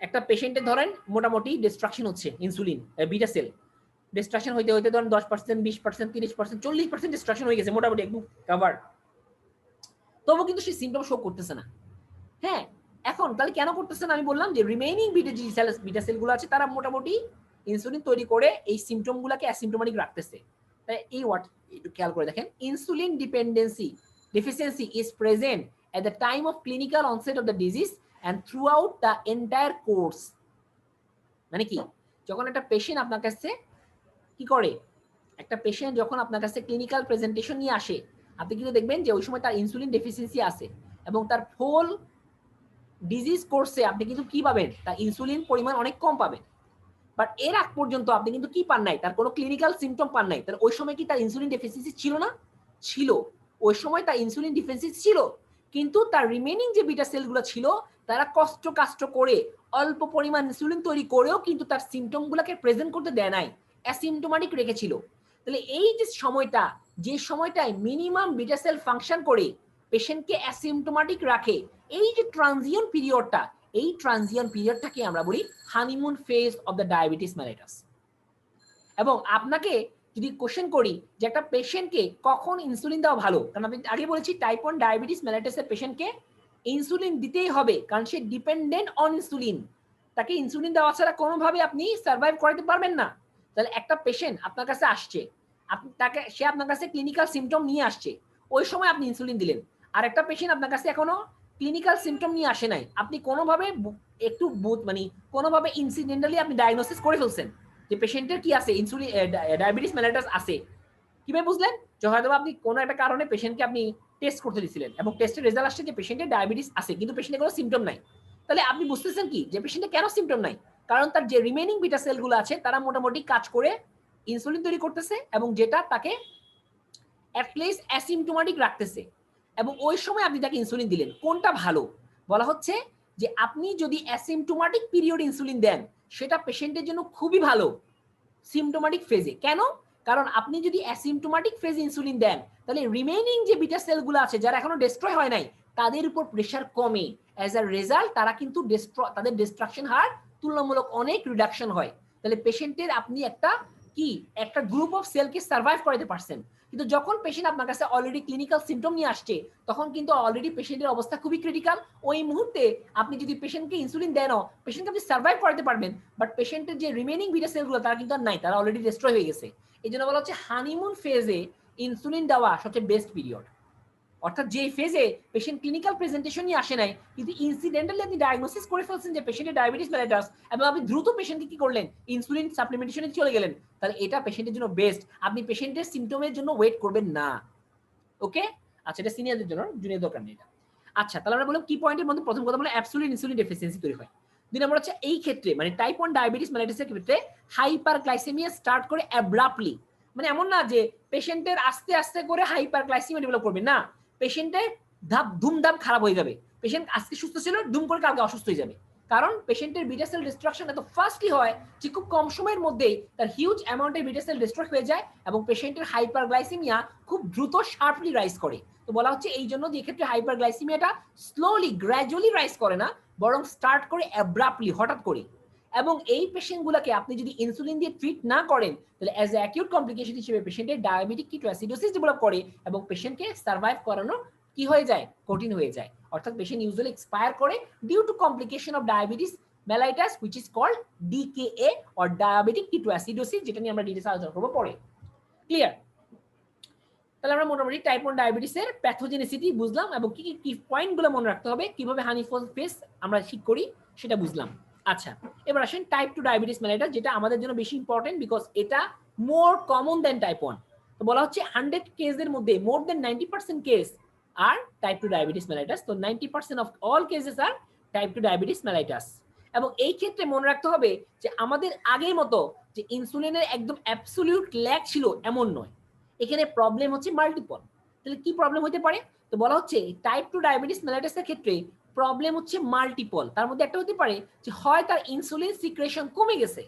S1: একটা পেশেন্টের ধরেন মোটামুটি ডিস্ট্রাকশন হচ্ছে ইনসুলিন বিটা সেল ডিস্ট্রাকশন হইতে হইতে ধরেন 10%, 20%, 30%, 40% ডিস্ট্রাকশন হয়ে গেছে, মোটামুটি একদম কভার, তবু কিন্তু সেই সিমটম শো করতেছে না। হ্যাঁ, এখন তাহলে কেন করতেছে না, আমি বললাম যে রিমেইনিং বিটা সেলগুলো আছে তারা মোটামুটি ইনসুলিন তৈরি করে এই সিমটমগুলোকে অ্যাসিমটোমাটিক রাখতেছে। তাই এই একটু খেয়াল করে দেখেন, insulin deficiency is present at the time of clinical onset of the disease and throughout the entire course। মানে কি, যখন একটা পেশেন্ট আপনার কাছে কি করে, একটা পেশেন্ট যখন আপনার কাছে ক্লিনিক্যাল প্রেজেন্টেশন নিয়ে আসে, আপনি কিন্তু দেখবেন যে ওই সময় তার ইনসুলিন ডেফিসিয়েন্সি আছে এবং তার ফুল ডিজিজ কোর্সে আপনি কিন্তু কি পাবেন, তার ইনসুলিন পরিমাণ অনেক কম পাবেন। বাট এর আগ পর্যন্ত আপনি কিন্তু কি পান নাই, তার কোনো ক্লিনিক্যাল সিমটম পান নাই। তাহলে ওই সময় কি তার ইনসুলিন ডেফিসিয়েন্সি ছিল না? ছিল। ওই সময় তার ইনসুলিন ডেফিসিয়েন্সি ছিল, কিন্তু তার রিমেইনিং যে বিটা সেলগুলো ছিল তারা কষ্ট করে অল্প পরিমাণ ইনসুলিন তৈরি করেও কিন্তু তার সিমটমগুলোকে প্রেজেন্ট করতে দেয় নাই, অ্যাসিমটোমাটিক রেখেছিল। তাহলে এই যে সময়টা, যে সময়টায় মিনিমাম বিটা সেল ফাংশন করে পেশেন্টকে অ্যাসিমটোমাটিক রাখে, এই যে ট্রানজিশন পিরিয়ডটা, এই ট্রানজিশন পিরিয়ডটাকে আমরা বলি honeymoon phase of the diabetes mellitus. এবং আপনাকে যদি কোশ্চেন করি যে একটা পেশেন্টকে কখন ইনসুলিন দেওয়া ভালো, কারণ আমি আগে বলেছি টাইপ 1 ডায়াবেটিস মেলিটাসের পেশেন্টকে ইনসুলিন দিতেই হবে, কারণ সে ডিপেন্ডেন্ট অন ইনসুলিন, তাকে ইনসুলিন দেওয়া ছাড়া কোনোভাবে আপনি সার্ভাইভ করাতে পারবেন না। তাহলে একটা পেশেন্ট আপনার কাছে আসছে, আপনি তাকে, সে আপনার কাছে ক্লিনিক্যাল সিমটম নিয়ে আসছে, ওই সময় আপনি ইনসুলিন দিলেন। আর একটা পেশেন্ট আপনার কাছে এখনো ক্লিনিক্যাল সিমটম নিয়ে আসে নাই, আপনি কোনোভাবে একটু মানে কোনোভাবে ইনসিডেন্টালি আপনি ডায়াগনোসিস করে ফেলছেন যে পেশেন্টের কি আছে, ইনসুলিন ডায়াবেটিস মেলিটাস আছে। কিভাবে বুঝলেন? যে হয়তো আপনি কোনো একটা কারণে পেশেন্টকে আপনি টেস্ট করতে দিয়েছিলেন এবং টেস্টের রেজাল্ট আসছে যে পেশেন্টের ডায়াবেটিস আছে কিন্তু পেশেন্টের কোনো সিমটম নাই। তাহলে আপনি বুঝতেছেন কি যে পেশেন্টের কেন সিমটম নাই, কারণ তার যে রিমেইনিং বিটা সেলগুলো আছে তারা মোটামুটি কাজ করে ইনসুলিন তৈরি করতেছে এবং যেটা তাকে অ্যাটলিস্ট অ্যাসিমটোমাটিক রাখতেছে। এবং ওই সময় আপনি তাকে ইনসুলিন দিলেন, কোনটা ভালো? বলা হচ্ছে যে আপনি যদি অ্যাসিমটোমাটিক পিরিয়ড ইনসুলিন দেন সেটা পেশেন্টের জন্য খুবই ভালো সিমটোমাটিক ফেজে। কেন? কারণ আপনি যদি অ্যাসিমটোমাটিক ফেজে ইনসুলিন দেন তাহলে রিমেইনিং যে বিটা সেলগুলো আছে যারা এখনো ডিস্ট্রয় হয় নাই তাদের উপর প্রেশার কমে, অ্যাজ আ রেজাল্ট তারা কিন্তু তাদের ডিস্ট্রাকশন হার তুলনামূলক অনেক রিডাকশন হয়। তাহলে পেশেন্টের আপনি একটা গ্রুপ অফ সেলকে সার্ভাইভ করাতে পারছেন। কিন্তু যখন পেশেন্ট আপনার কাছে অলরেডি ক্লিনিক্যাল সিমটম নিয়ে আসছে তখন কিন্তু অলরেডি পেশেন্টের অবস্থা খুবই ক্রিটিক্যাল। ওই মুহূর্তে আপনি যদি পেশেন্টকে ইনসুলিন দেন, পেশেন্টকে আপনি সার্ভাইভ করাতে পারবেন, বাট পেশেন্টের যে রিমেইনিং বিটা সেলগুলো তারা কিন্তু আর নাই, তারা অলরেডি ডিস্ট্রয় হয়ে গেছে। এই জন্য বলা হচ্ছে হানিমুন ফেজে ইনসুলিন দেওয়া সবচেয়ে বেস্ট পিরিয়ড। অর্থাৎ যে ফেজে পেশেন্ট ক্লিনিক্যাল প্রেজেন্টেশন নিয়ে আসে নাই কিন্তু ইনসিডেন্টালি আপনি ডায়াগনোসিস করে ফেলছেন যে পেশেন্টের ডায়াবেটিস মেলিটাস এবং আপনি দ্রুত পেশেন্টকে কি করলেন, ইনসুলিন সাপ্লিমেন্টেশনে চলে গেলেন, তাহলে এটা পেশেন্টের জন্য বেস্ট। আপনি পেশেন্টের সিমটমের জন্য ওয়েট করবেন না। ওকে, আচ্ছা, এটা সিনিয়রদের জন্য, জুনিয়র দরকার নেই এটা। আচ্ছা, তাহলে আমরা বললাম কি পয়েন্টের মধ্যে প্রথম কথা বলে অ্যাবসলিউট ইনসুলিন ডেফিসিয়েন্সি তৈরি হয়। দুই নম্বর হচ্ছে এই ক্ষেত্রে মানে টাইপ 1 ডায়াবেটিস মেলিটাসের ক্ষেত্রে হাইপারগ্লাইসেমিয়া স্টার্ট করে অ্যাব্রাপ্টলি, মানে এমন না যে পেশেন্টের আস্তে আস্তে করে হাইপারগ্লাইসেমিয়া ডেভেলপ করবে, না, পেশেন্টের ধুমধাম খারাপ হয়ে যাবে। পেশেন্ট আজকে সুস্থ ছিল, দুম করে কালকে অসুস্থ হয়ে যাবে। কারণ পেশেন্টের বিটা সেল ডিস্ট্রাকশন এত ফাস্টলি হয় যে খুব কম সময়ের মধ্যেই তার হিউজ অ্যামাউন্টের বিটা সেল ডিস্ট্রয় হয়ে যায় এবং পেশেন্টের হাইপারগ্লাইসেমিয়া খুব দ্রুত শার্পলি রাইজ করে। তো বলা হচ্ছে এই জন্য যে ক্ষেত্রে হাইপারগ্লাইসেমিয়াটা স্লোলি গ্র্যাজুয়ালি রাইজ করে না, বরং স্টার্ট করে অ্যাব্রাপ্টলি, হঠাৎ করে। এবং এই পেশেন্টগুলোকে আপনি যদি ইনসুলিন দিয়ে ট্রিট না করেন তাহলে অ্যাজ এ অ্যাকিউট কমপ্লিকেশন হিসেবে পেশেন্টের ডায়াবেটিক কিটোঅ্যাসিডোসিস ডেভেলপ করে এবং পেশেন্টকে সার্ভাইভ করানো কি হয়ে যায়, কঠিন হয়ে যায়। অর্থাৎ পেশেন্ট ইউজুয়ালি এক্সপায়ার করে due to complication of diabetes mellitus which is called DKA or diabetic ketoacidosis, যেটা নিয়ে আমরা ডিটেইলস আলোচনা করব পরে। ক্লিয়ার? তাহলে আমরা মোটামুটি টাইপ 1 ডায়াবেটিসের প্যাথোজেনিসিটি বুঝলাম এবং কি কি পয়েন্টগুলো মনে রাখতে হবে, কিভাবে হানিফেস আমরা ঠিক করি সেটা বুঝলাম। আচ্ছা, এবার আসেন টাইপ 2 ডায়াবেটিস মেলাইটাস, যেটা আমাদের জন্য বেশি ইম্পর্টেন্ট বিকজ এটা মোর কমন দেন টাইপ 1। তো বলা হচ্ছে 100 কেসের মধ্যে more than 90% case are type 2 diabetes mellitus. তো 90% of all cases are type 2 diabetes mellitus. এবং এই ক্ষেত্রে মনে রাখতে হবে যে আমাদের আগের মতো যে ইনসুলিনের একদম অ্যাবসলিউট ল্যাক ছিল এমন নয়, এখানে প্রবলেম হচ্ছে মাল্টিপল। তাহলে কি প্রবলেম হতে পারে? তো বলা হচ্ছে টাইপ 2 ডায়াবেটিস মেলাইটাসের ক্ষেত্রে প্রবলেম হচ্ছে মাল্টিপল। তার মধ্যে একটা হতে পারে যে হয় তার ইনসুলিন সিক্রেশন কমে গেছে,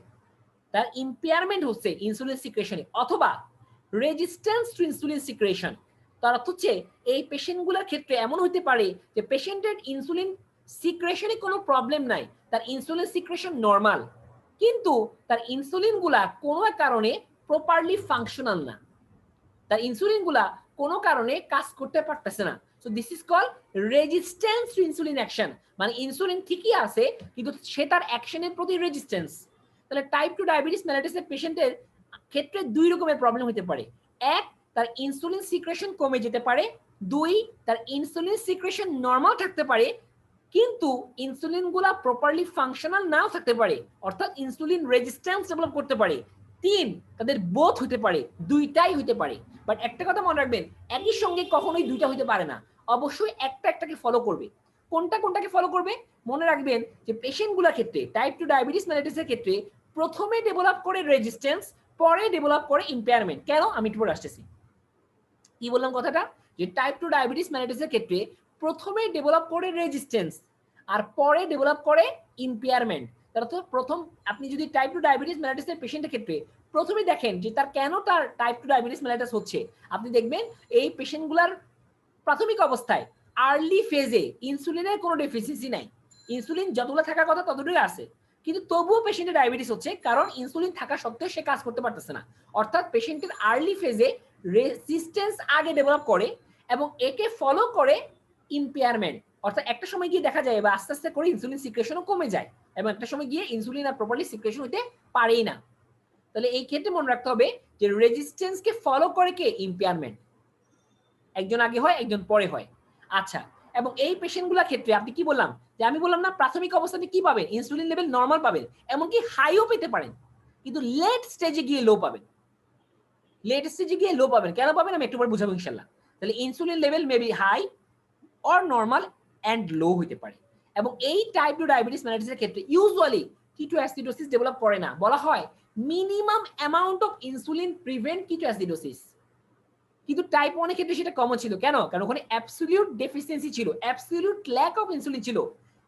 S1: তার ইম্পেয়ারমেন্ট হচ্ছে ইনসুলিন সিক্রেশনে, অথবা রেজিস্ট্যান্স টু ইনসুলিন সিক্রেশন। তার অর্থ হচ্ছে এই পেশেন্টগুলোর ক্ষেত্রে এমন হতে পারে যে পেশেন্টের ইনসুলিন সিক্রেশনে কোনো প্রবলেম নাই, তার ইনসুলিন সিক্রেশন নর্মাল, কিন্তু তার ইনসুলিনগুলা কোনো কারণে প্রপারলি ফাংশনাল না, তার ইনসুলিনগুলা কোনো কারণে কাজ করতে পারতেছে না। So this is call resistance to insulin action, মানে ইনসুলিন ঠিকই আছে কিন্তু সে তার অ্যাকশনের প্রতি রেজিস্ট্যান্স। তাহলে টাইপ 2 ডায়াবেটিস মেলাইটাসের পেশেন্টের ক্ষেত্রে দুই রকমের প্রবলেম হতে পারে। এক, তার ইনসুলিন সিক্রেশন কমে যেতে পারে। দুই, তার ইনসুলিন সিক্রেশন নর্মাল থাকতে পারে কিন্তু ইনসুলিনগুলা প্রপারলি ফাংশনাল নাও থাকতে পারে, অর্থাৎ ইনসুলিন রেজিস্ট্যান্স ডেভেলপ করতে পারে। তিন, তাদের বোথ হতে পারে, দুইটাই হতে পারে। বাট একটা কথা মনে রাখবেন, একই সঙ্গে কখনোই দুইটা হতে পারে না, অবশ্যই একটা একটাকে ফলো করবে। কোনটা কোনটাকে ফলো করবে? মনে রাখবেন যে পেশেন্টগুলোর ক্ষেত্রে টাইপ 2 ডায়াবেটিস মেলাইটাসের ক্ষেত্রে প্রথমে ডেভেলপ করে রেজিস্ট্যান্স, পরে ডেভেলপ করে ইম্পেয়ারমেন্ট। কেন? আমি একটু পরে আসতেছি। কি বললাম কথাটা? যে টাইপ 2 ডায়াবেটিস মেলাইটাসের ক্ষেত্রে প্রথমে ডেভেলপ করে রেজিস্ট্যান্স আর পরে ডেভেলপ করে ইম্পেয়ারমেন্ট। তার অর্থ প্রথম আপনি যদি টাইপ 2 ডায়াবেটিস মেলাইটাসের পেশেন্টের ক্ষেত্রে প্রথমে দেখেন যে তার কেন তার টাইপ 2 ডায়াবেটিস মেলাইটাস হচ্ছে, আপনি দেখবেন এই পেশেন্টগুলার প্রাথমিক অবস্থায় আর্লি ফেজে ইনসুলিনের কোনো ডেফিসিয়েন্সি নাই, ইনসুলিন যতগুলো থাকার কথা ততটুকুই আছে, কিন্তু তবুও পেশেন্টের ডায়াবেটিস হচ্ছে কারণ ইনসুলিন থাকা সত্ত্বেও সে কাজ করতে পারতেছে না। অর্থাৎ পেশেন্টের আর্লি ফেজে রেজিস্ট্যান্স আগে ডেভেলপ করে এবং একে ফলো করে ইম্পেয়ারমেন্ট। অর্থাৎ একটা সময় গিয়ে দেখা যায় বা আস্তে আস্তে করে ইনসুলিন সিক্রেশনও কমে যায় এবং একটা সময় গিয়ে ইনসুলিন আর প্রপারলি সিক্রেশন হতে পারেই না। তাহলে এই ক্ষেত্রে মনে রাখতে হবে যে রেজিস্ট্যান্সকে ফলো করে কে? ইম্পেয়ারমেন্ট। একজন আগে হয় একজন পরে হয়। আচ্ছা, এবং এই পেশেন্টগুলোর ক্ষেত্রে আপনি কি বললাম যে আমি বললাম না প্রাথমিক অবস্থাতে কি পাবেন? ইনসুলিন লেভেল নরমাল পাবেন, এমনকি হাইও পেতে পারেন, কিন্তু লেট স্টেজে গিয়ে লো পাবেন। লেট স্টেজে গিয়ে লো পাবেন, কেন পাবেন আমি একটু পরে বুঝাবো ইনশাআল্লাহ। তাহলে insulin level may be high or normal and low হতে পারে। এবং এই টাইপ 2 ডায়াবেটিস মেলাইটাসের ক্ষেত্রে ইউজুয়ালি কিটোঅ্যাসিডোসিস ডেভেলপ করে না। বলা হয় minimum amount of insulin prevent ketoacidosis, কিন্তু টাইপ 1 এর ক্ষেত্রে সেটা কমন ছিল। কেন? কারণ ওখানে অ্যাবসলিউট ডেফিসিয়েন্সি ছিল, অ্যাবসলিউট ল্যাক অফ ইনসুলিন ছিল।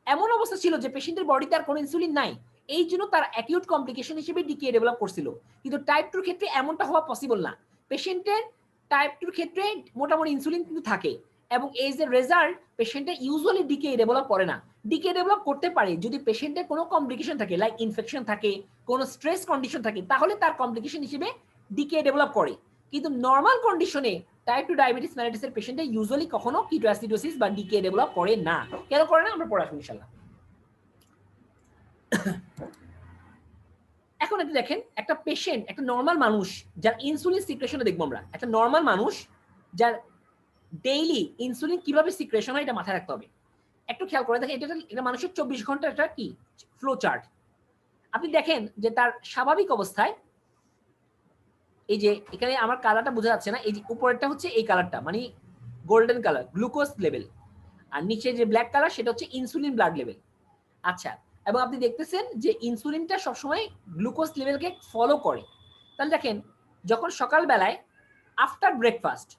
S1: এমন অবস্থা ছিল যে পেশেন্টের বডিতে আর কোনো ইনসুলিন নাই, এই জন্য তার অ্যাকিউট কমপ্লিকেশন হিসেবে ডিকে ডেভেলপ করছিল। কিন্তু টাইপ 2 এর ক্ষেত্রে এমনটা হওয়া পসিবল না। পেশেন্টের টাইপ 2 এর ক্ষেত্রে মোটামুটি ইনসুলিন কিন্তু থাকে এবং এজ এ রেজাল্ট পেশেন্টের ইউজুয়ালি ডিকে ডেভেলপ করে না। ডিকে ডেভেলপ করতে পারে যদি পেশেন্টের কোনো কমপ্লিকেশন থাকে, লাইক ইনফেকশন থাকে, কোনো স্ট্রেস কন্ডিশন থাকে, তাহলে তার কমপ্লিকেশন হিসেবে ডিকে ডেভেলপ করে। কিন্তু নরমাল কন্ডিশনে টাইপ 2 ডায়াবেটিস মেলাইটাসের পেশেন্টে ইউজুয়ালি কখনো কিটোঅ্যাসিডোসিস বা ডিকে ডেভেলপ করে না। কেন করে না আমরা পড়ে আসবো ইনশাআল্লাহ। এখন একটু দেখেন, একটা পেশেন্ট, একটা নরমাল মানুষ যার ইনসুলিন সিক্রেশনে দেখবো আমরা, একটা নরমাল মানুষ যার ডেইলি ইনসুলিন কিভাবে সিক্রেশন হয় এটা মাথায় রাখতে হবে। একটু খেয়াল করে দেখেন, এটা মানুষের 24 ঘন্টা একটা কি ফ্লো চার্ট। আপনি দেখেন যে তার স্বাভাবিক অবস্থায় এই যে এখানে আমার কালারটা বোঝা যাচ্ছে না, এই যে উপরেরটা হচ্ছে এই কালারটা মানে গোল্ডেন কালার গ্লুকোজ লেভেল, আর নিচে যে ব্ল্যাক কালার সেটা হচ্ছে ইনসুলিন ব্লাড লেভেল। আচ্ছা, এবং আপনি দেখতেছেন যে ইনসুলিনটা সবসময় গ্লুকোজ লেভেলকে ফলো করে। তাহলে দেখেন যখন সকালবেলায় আফটার ব্রেকফাস্ট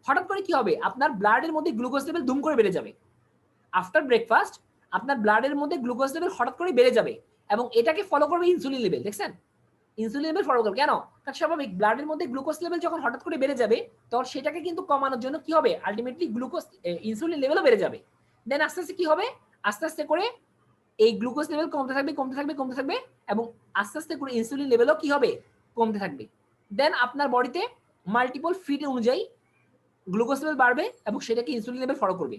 S1: হঠাৎ করে কি হবে? আপনার ব্লাডের মধ্যে গ্লুকোজ লেভেল দুম করে বেড়ে যাবে। আফটার ব্রেকফাস্ট আপনার ব্লাডের মধ্যে গ্লুকোজ লেভেল হঠাৎ করে বেড়ে যাবে এবং এটাকে ফলো করবে ইনসুলিন লেভেল। দেখছেন, ইনসুলিন লেভেল ফলো করবে কেন? কারণ স্বাভাবিক ব্লাডের মধ্যে গ্লুকোজ লেভেল যখন হঠাৎ করে বেড়ে যাবে তখন সেটাকে কিন্তু কমানোর জন্য কি হবে, আলটিমেটলি গ্লুকোজ ইনসুলিন লেভেলও বেড়ে যাবে। দেন আস্তে আস্তে কি হবে, আস্তে আস্তে করে এই গ্লুকোজ লেভেল কমতে থাকবে কমতে থাকবে কমতে থাকবে এবং আস্তে আস্তে করে ইনসুলিন লেভেলও কি হবে, কমতে থাকবে। দেন আপনার বডিতে মাল্টিপল ফিড অনুযায়ী গ্লুকোজ লেভেল বাড়বে এবং সেটাকে ইনসুলিন লেভেল ফলো করবে।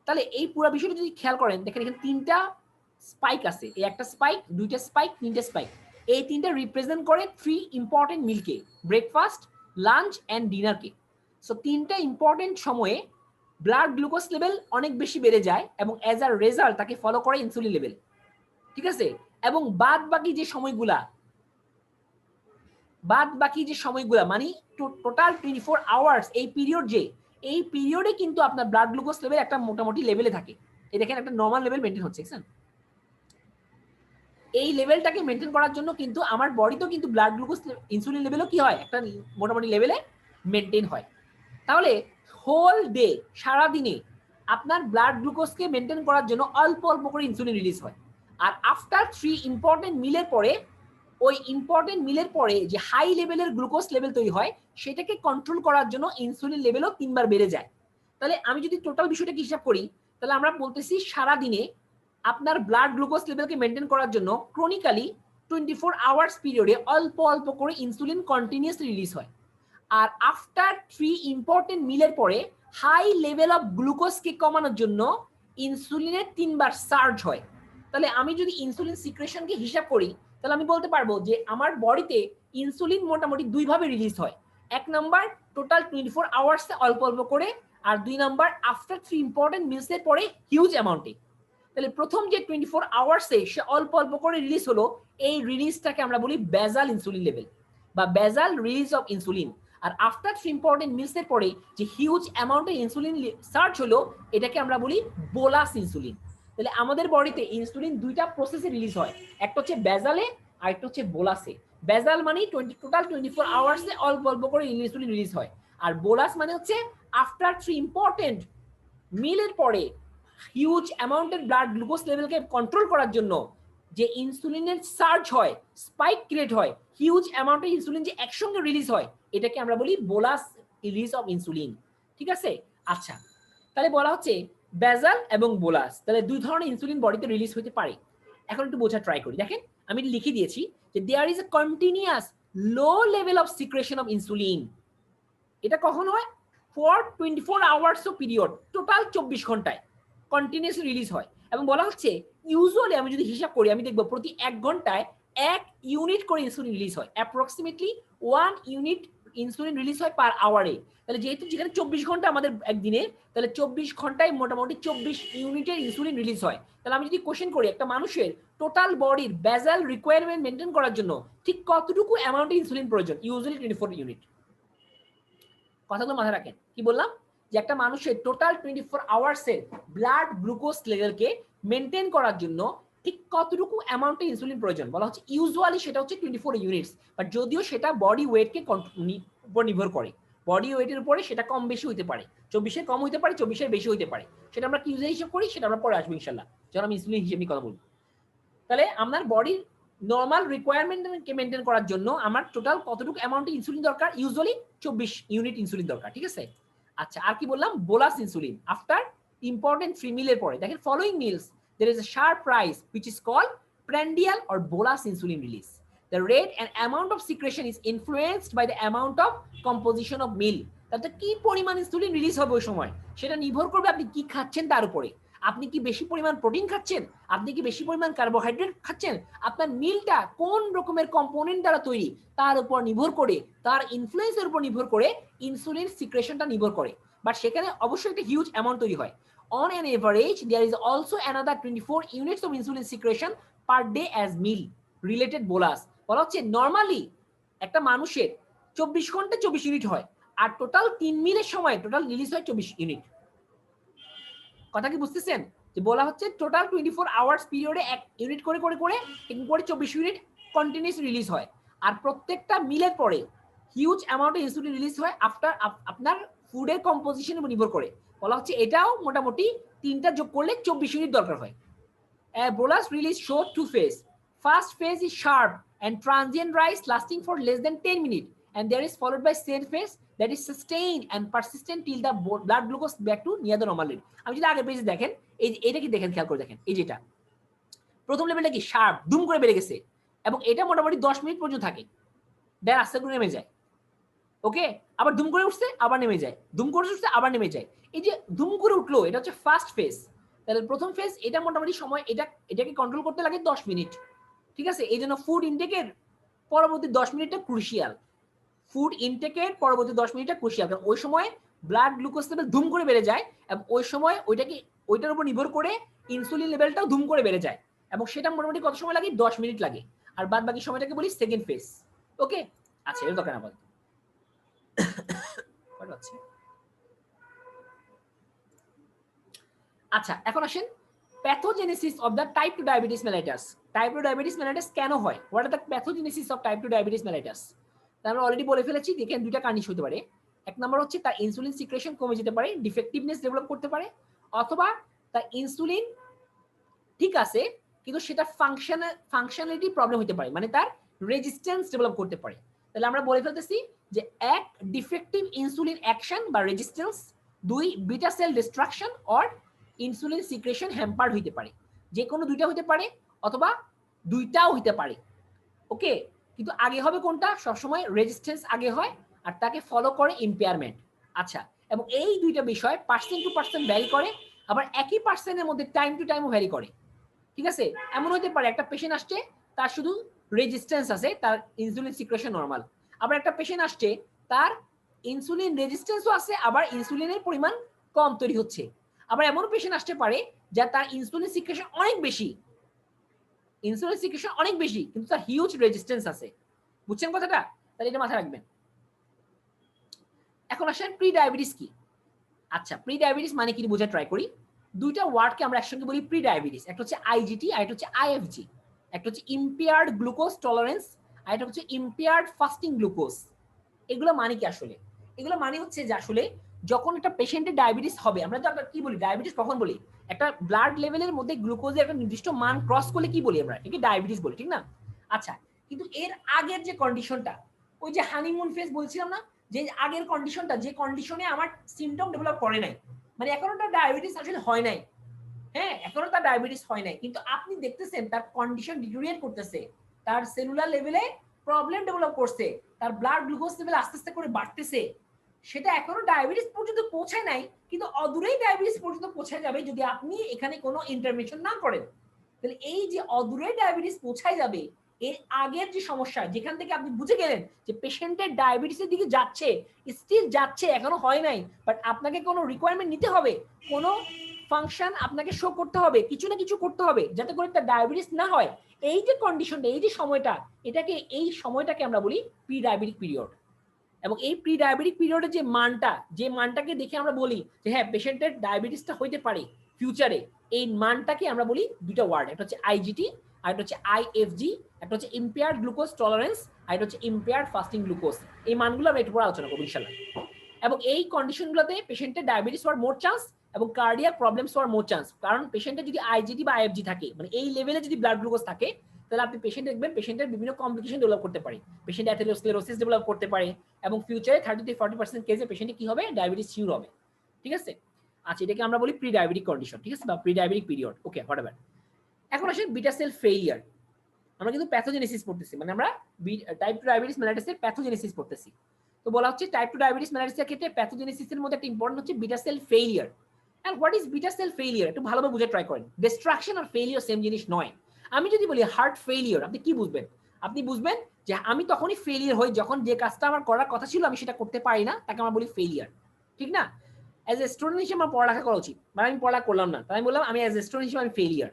S1: তাহলে এই পুরো বিষয়টা যদি খেয়াল করেন, দেখেন এখানে তিনটা স্পাইক আছে, এই একটা স্পাইক, দুইটা স্পাইক, তিনটা স্পাইক। এই তিনটা রিপ্রেজেন্ট করে 3 ইম্পর্টেন্ট মিলকে, ব্রেকফাস্ট, লাঞ্চ এন্ড ডিনারকে। সো তিনটা ইম্পর্টেন্ট সময়ে ব্লাড গ্লুকোজ লেভেল অনেক বেশি বেড়ে যায় এবং অ্যাজ আ রেজাল্ট তাকে ফলো করে ইনসুলিন লেভেল। ঠিক আছে, এবং বাদ বাকি যে সময়গুলা মানে টোটাল 24 আওয়ার্স এই পিরিয়ড, যে এই পিরিয়ডে কিন্তু আপনার ব্লাড গ্লুকোজ লেভেল একটা মোটামুটি লেভেলে থাকে। এই দেখেন একটা নরমাল লেভেল মেনটেন হচ্ছে, দেখছেন? এই লেভেলটাকে মেনটেন করার জন্য কিন্তু আমার বডিতেও কিন্তু ব্লাড গ্লুকোজ ইনসুলিন লেভেলও কি হয়, একটা মোটামুটি লেভেলে মেনটেন হয়। তাহলে হোল ডে, সারা দিনে আপনার ব্লাড গ্লুকোজকে মেনটেন করার জন্য অল্প অল্প করে ইনসুলিন রিলিজ হয়। আর আফটার 3 ইম্পর্টেন্ট মিলের পরে, ওই ইম্পর্টেন্ট মিলের পরে যে হাই লেভেলের গ্লুকোজ লেভেল তৈরি হয় সেটাকে কন্ট্রোল করার জন্য ইনসুলিন লেভেলও 3 বার বেড়ে যায়। তাহলে আমি যদি টোটাল বিষয়টাকে হিসাব করি, তাহলে আমরা বলতেছি সারা দিনে আপনার ব্লাড গ্লুকোজ লেভেলকে মেনটেন করার জন্য ক্রনিক্যালি 24 আওয়ার্স পিরিয়ডে অল্প অল্প করে ইনসুলিন কন্টিনিউয়াসলি রিলিজ হয়। আর আফটার 3 ইম্পর্টেন্ট মিলের পরে হাই লেভেল অফ গ্লুকোজকে কমানোর জন্য ইনসুলিনের 3 বার সার্জ হয়। তাহলে আমি যদি ইনসুলিন সিক্রেশনকে হিসাব করি, তাহলে আমি বলতে পারবো যে আমার বডিতে ইনসুলিন মোটামুটি 2 ভাবে রিলিজ হয়। এক নাম্বার টোটাল 24 আওয়ার্সে অল্প অল্প করে, আর 2 নাম্বার আফটার 3 ইম্পর্টেন্ট মিলসের পরে হিউজ অ্যামাউন্টে। তাহলে প্রথম যে 24 আওয়ার্সে সে অল্প অল্প করে রিলিজ হলো, এই রিলিজটাকে আমরা বলি বেজাল ইনসুলিন লেভেল বা বেজাল রিলিজ অফ ইনসুলিন। আর আফটার 3 ইম্পর্টেন্ট মিলসের পরে যে হিউজ অ্যামাউন্টে ইনসুলিন সার্চ হলো, এটাকে আমরা বলি বোলাস ইনসুলিন। তাহলে আমাদের বডিতে ইনসুলিন দুইটা প্রসেসে রিলিজ হয়, একটা হচ্ছে বেজালে আর একটা হচ্ছে বোলাসে। বেজাল মানে টোটাল 24 আওয়ার্সে অল্প অল্প করে ইনসুলিন রিলিজ হয়, আর বোলাস মানে হচ্ছে আফটার 3 ইম্পর্টেন্ট মিলের পরে হিউজ অ্যামাউন্টের ব্লাড গ্লুকোজ লেভেলকে কন্ট্রোল করার জন্য যে ইনসুলিনের সার্জ হয়, স্পাইক ক্রিয়েট হয়, হিউজ অ্যামাউন্টের ইনসুলিন যে একসঙ্গে রিলিজ হয়, এটাকে আমরা বলি বোলাস রিলিজ অফ ইনসুলিন। ঠিক আছে, আচ্ছা তাহলে বলা হচ্ছে বেজাল এবং বোলাস, তাহলে দুই ধরনের ইনসুলিন বডিতে রিলিজ হতে পারে। এখন একটু বোঝা ট্রাই করি। দেখেন আমি লিখে দিয়েছি যে there is a continuous low level of secretion of insulin. এটা কখন হয়? For 24 hours of period, total 24 ঘন্টায় কন্টিনিউয়াসলি রিলিজ হয়। এবং বলা হচ্ছে ইউজুয়ালি আমি যদি হিসাব করি, আমি দেখব প্রতি 1 ঘন্টায় 1 ইউনিট করে ইনসুলিন রিলিজ হয়, অ্যাপ্রক্সিমেটলি 1 ইউনিট ইনসুলিন রিলিজ হয় পার আওয়ারে। তাহলে যেহেতু যেখানে 24 ঘন্টা আমাদের একদিনে, তাহলে 24 ঘন্টায় মোটামুটি 24 ইউনিটের ইনসুলিন রিলিজ হয়। তাহলে আমি যদি কোশ্চেন করি একটা মানুষের টোটাল বডির বেজাল রিকোয়ারমেন্ট মেনটেন করার জন্য ঠিক কতটুকু অ্যামাউন্টে ইনসুলিন প্রয়োজন, ইউজুয়ালি 24 ইউনিট। কথাগুলো মাথায় রাখেন, কি বললাম যে একটা মানুষের টোটাল 24 আওয়ার্সের ব্লাড গ্লুকোজ লেভেলকে মেনটেন করার জন্য ঠিক কতটুকু অ্যামাউন্টে ইনসুলিন প্রয়োজন, বলা হচ্ছে ইউজুয়ালি সেটা হচ্ছে 24 ইউনিটস। বাট যদিও সেটা বডি ওয়েটকে উপর নির্ভর করে, বডি ওয়েটের উপরে সেটা কম বেশি হতে পারে, 24-এর কম হতে পারে, 24-এর বেশি হতে পারে। সেটা আমরা কি ইউজুয়ালি হিসাব করি সেটা আমরা পরে আসবো ইনশাআল্লাহ, যখন আমি ইনসুলিন হিসেবে কথা বলবো। তাহলে আপনার বডির নরমাল রিকোয়ারমেন্টকে মেনটেন করার জন্য আমার টোটাল কতটুকু অ্যামাউন্টে ইনসুলিন দরকার, ইউজুয়ালি 24 ইউনিট ইনসুলিন দরকার। ঠিক আছে, আচ্ছা আর কি বললাম, বোলাস ইনসুলিন আফটার ইম্পর্টেন্ট 3 মিলের পরে। দেখেন following meals there is a sharp rise which is called prandial or bolus insulin release. The rate and amount of secretion is influenced by the amount of composition of meal. তাতে কি পরিমাণ insulin release হবে ওই সময় সেটা নির্ভর করবে আপনি কি খাচ্ছেন তার উপরে। আপনি কি বেশি পরিমাণ প্রোটিন খাচ্ছেন, আপনি কি বেশি পরিমাণ কার্বোহাইড্রেট খাচ্ছেন, আপনার মিলটা কোন রকমের কম্পোনেন্ট দ্বারা তৈরি তার উপর নির্ভর করে, তার ইনফ্লুয়েন্সের উপর নির্ভর করে ইনসুলিন সিক্রেশনটা নির্ভর করে। বাট সেখানে অবশ্যই একটা হিউজ অ্যামাউন্ট তৈরি হয়। On an average, there is also another 24 units of insulin secretion per day as meal related bolus. বলা হচ্ছে নরমালি একটা মানুষের 24 ঘন্টা 24 ইউনিট হয়, আর টোটাল 3 মিলের সময় টোটাল রিলিজ হয় 24 ইউনিট। কথা কি বুঝতেছেন? যে বলা হচ্ছে টোটাল 24 আওয়ার্স পিরিয়ডে 1 ইউনিট করে 24 ইউনিট কন্টিনিউয়াস রিলিজ হয়। আর প্রত্যেকটা মিলের পরে হিউজ অ্যামাউন্টে ইনসুলিন রিলিজ হয় আফটার আপনার ফুডের কম্পোজিশনের উপর নির্ভর করে। বলা হচ্ছে এটাও মোটামুটি 3টা যোগ করলে 24 ইউনিট দরকার হয়। Bolus release show two phase. First phase is sharp and transient rise lasting for less than 10 minutes, and there is followed by second phase that is sustained and persistent till the blood glucose back to near the normal rate. আমি যদি আগের পেজে দেখেন, এইটা কি দেখেন, খেয়াল করে দেখেন, এই যেটা প্রথম লেভেলটা কি শার্প দুম করে বেড়ে গেছে এবং এটা মোটামুটি 10 মিনিট পর্যন্ত থাকে, দেন আস্তে করে নেমে যায়। ওকে, আবার দুম করে উঠছে আবার নেমে যায়, দুম করে উঠছে আবার নেমে যায়। এই যে দুম করে উঠলো এটা হচ্ছে ফার্স্ট ফেজ। তাহলে প্রথম ফেজ এটা মোটামুটি সময় এটাকে কন্ট্রোল করতে লাগে 10 মিনিট। ঠিক আছে, এই জন্য ফুড ইনটেকের পরবর্তী 10 মিনিটটা ক্রুশিয়াল। ফুড ইনটেকের পরবর্তী 10 মিনিটটা ক্রুশিয়াল, কারণ ওই সময় ব্লাড গ্লুকোজ লেভেল ধুম করে বেড়ে যায় এবং ওই সময় ওইটার উপর নির্ভর করে ইনসুলিন লেভেলটাও ধুম করে বেড়ে যায় এবং সেটা মোটামুটি কত সময় লাগে, 10 মিনিট লাগে। আর বাদ বাকি সময়টাকে বলি সেকেন্ড ফেজ। ওকে, আচ্ছা এর দরকার না বল। আচ্ছা, এখন আসেন pathogenesis of the type 2 diabetes mellitus. Type 2 diabetes mellitus কেন হয়? What are the pathogenesis of type 2 diabetes mellitus? আমরা অলরেডি বলে ফেলেছি, দেখেন দুইটা কন্ডিশন হতে পারে। এক নম্বর হচ্ছে তার ইনসুলিন সিক্রেশন কমে যেতে পারে, ডিফেক্টিভনেস ডেভেলপ করতে পারে, অথবা তার ইনসুলিন ঠিক আছে কিন্তু সেটা ফাংশনালিটি প্রবলেম হতে পারে, মানে তার রেজিস্ট্যান্স ডেভেলপ করতে পারে। তাহলে আমরা বলে ফেলতেছি যে এক ডিফেক্টিভ ইনসুলিন অ্যাকশন বা রেজিস্ট্যান্স, দুই beta cell destruction or insulin secretion hampered হইতে পারে। যে কোনো দুইটা হতে পারে অথবা দুইটাও হইতে পারে। ওকে, কিন্তু আগে হবে কোনটা? সবসময় রেজিস্ট্যান্স আগে হয় আর তাকে ফলো করে ইম্পেয়ারমেন্ট। আচ্ছা, এবং এই দুইটা বিষয় পার্সেন্ট টু পার্সেন্ট ভ্যারি করে, আবার একই পার্সেন্টের মধ্যে টাইম টু টাইমও ভ্যারি করে। ঠিক আছে, এমন হতে পারে একটা পেশেন্ট আসছে তার শুধু রেজিস্ট্যান্স আছে, তার ইনসুলিন সিক্রেশন নরমাল। আবার একটা পেশেন্ট আসছে তার ইনসুলিন রেজিস্ট্যান্সও আছে, আবার ইনসুলিনের পরিমাণ কম তৈরি হচ্ছে। আবার এমন পেশেন্ট আসতে পারে যা তার ইনসুলিন সিক্রেশন অনেক বেশি, ইনসুলিন সিক্রেশন অনেক বেশি কিন্তু তার হিউজ রেজিস্ট্যান্স আছে। বুঝছেন কথাটা? তাহলে এটা মাথায় রাখবেন। এখন আসেন প্রি ডায়াবেটিস কি। আচ্ছা, প্রি ডায়াবেটিস মানে কি বোঝা ট্রাই করি। দুইটা ওয়ার্ডকে আমরা একসঙ্গে বলি প্রি ডায়াবেটিস। একটা হচ্ছে আইজিটি আর একটা হচ্ছে আইএফজি। একটা হচ্ছে ইম্পেয়ার্ড গ্লুকোজ টলারেন্স আর একটা হচ্ছে ইম্পেয়ার্ড ফাস্টিং গ্লুকোজ। এগুলো মানে কি আসলে? এগুলো মানে হচ্ছে যে আসলে যখন একটা পেশেন্টের ডায়াবেটিস হবে, আমরা তো কি বলি ডায়াবেটিস কখন বলি? একটা ব্লাড লেভেলের মধ্যে গ্লুকোজের একটা নির্দিষ্ট মান ক্রস করলে কি বলি আমরা? এটাকে ডায়াবেটিস বলি, ঠিক না? আচ্ছা, কিন্তু এর আগের যে কন্ডিশনটা, ওই যে হানিমুন ফেজ বলছিলাম না, যে আগের কন্ডিশনটা, যে কন্ডিশনে আমার সিমটম ডেভেলপ করে নাই, মানে এখনো তার ডায়াবেটিস আসলে হয় নাই। হ্যাঁ, এখনো তার ডায়াবেটিস হয় নাই, কিন্তু আপনি দেখতেছেন তার কন্ডিশন ডিটেরিয়েট করতেছে, তার সেলুলার লেভেলে প্রবলেম ডেভেলপ করছে, তার ব্লাড গ্লুকোজ লেভেল আস্তে আস্তে করে বাড়তেছে। সেটা এখনো ডায়াবেটিস পর্যন্ত পৌঁছায় নাই, কিন্তু অদূরেই ডায়াবেটিস পর্যন্ত পৌঁছায় যাবে যদি আপনি এখানে কোনো ইন্টারভেনশন না করেন। তাহলে এই যে অদূরে ডায়াবেটিস পৌঁছায় যাবে, এর আগের যে সমস্যা, যেখান থেকে আপনি বুঝে গেলেন যে পেশেন্টের ডায়াবেটিসের দিকে যাচ্ছে, স্টিল যাচ্ছে, এখনো হয় নাই, বাট আপনাকে কোনো রিকোয়ারমেন্ট নিতে হবে, কোনো ফাংশন আপনাকে শো করতে হবে, কিছু না কিছু করতে হবে যাতে করে তার ডায়াবেটিস না হয়। এই যে কন্ডিশনটা, এই যে সময়টা, এই সময়টাকে আমরা বলি প্রি ডায়াবেটিক পিরিয়ড। এবং এই প্রি ডায়াবেটিক পিরিয়ডের যে মানটাকে দেখে আমরা বলি যে হ্যাঁ পেশেন্টের ডায়াবেটিসটা হইতে পারে ফিউচারে, এই মানটাকে আমরা বলি দুটো ওয়ার্ড, একটা হচ্ছে আইজিটি আর একটা হচ্ছে আইএফজি। একটা হচ্ছে ইম্পেয়ার্ড গ্লুকোজ টলারেন্স আর একটা হচ্ছে ইম্পেয়ার্ড ফাস্টিং গ্লুকোজ। এই মানগুলো আমরা একটু পরে আলোচনা করবো ইনশাআল্লাহ। এবং এই কন্ডিশনগুলোতে পেশেন্টের ডায়াবেটিস হওয়ার মোর চান্স এবং কার্ডিয়াক প্রবলেমস হওয়ার মোর চান্স, কারণ পেশেন্টের যদি আইজিটি বা আইএফজি থাকে, মানে এই লেভেলে যদি ব্লাড গ্লুকোজ থাকে, তাহলে আপনি পেশেন্ট দেখবেন পেশেন্টের বিভিন্ন কমপ্লিকেশন ডেভেলপ করতে পারে, পেশেন্ট অ্যাথেরোস্ক্লেরোসিস ডেভেলপ করতে পারে এবং ফিউচারে 30-40% কেসে পেশেন্টে কি হবে, ডায়াবেটিস শিওর হবে। ঠিক আছে, আচ্ছা এটাকে আমরা বলি প্রি ডায়াবেটিক কন্ডিশন, ঠিক আছে, বা প্রি ডায়াবেটিক পিরিয়ড। ওকে, হোয়াটএভার। এখন আসেন বিটা সেল ফেইলিয়ার। আমরা কিন্তু প্যাথোজেনেসিস পড়তেছি, মানে আমরা টাইপ 2 ডায়াবেটিস মেলাইটাসের প্যাথোজেনেসিস পড়তেছি। তো বলা হচ্ছে টাইপ 2 ডায়াবেটিস মেলাইটাসের ক্ষেত্রে প্যাথোজেনেসিসের মধ্যে একটা ইম্পর্টেন্ট হচ্ছে beta cell failure. And what is beta cell failure? একটু ভালোভাবে বুঝে ট্রাই করেন। ডিস্ট্রাকশন আর ফেইলিয়ার সেম জিনিস নয়। আমি যদি বলি হার্ট ফেইলিয়ার, আপনি কি বুঝবেন? আপনি বুঝবেন যে আমি তখনই ফেইলিয়ার হই যখন যে কাজটা আমার করার কথা ছিল আমি সেটা করতে পারি না, তাকে আমরা বলি ফেইলিয়ার, ঠিক না? অ্যাজ এ স্টুডেন্ট হিসেবে আমার পড়ালেখা করা উচিত, মানে আমি পড়ালেখা করলাম না, তাই আমি বললাম আমি অ্যাজ এ স্টুডেন্ট হিসেবে আমি ফেইলিয়ার।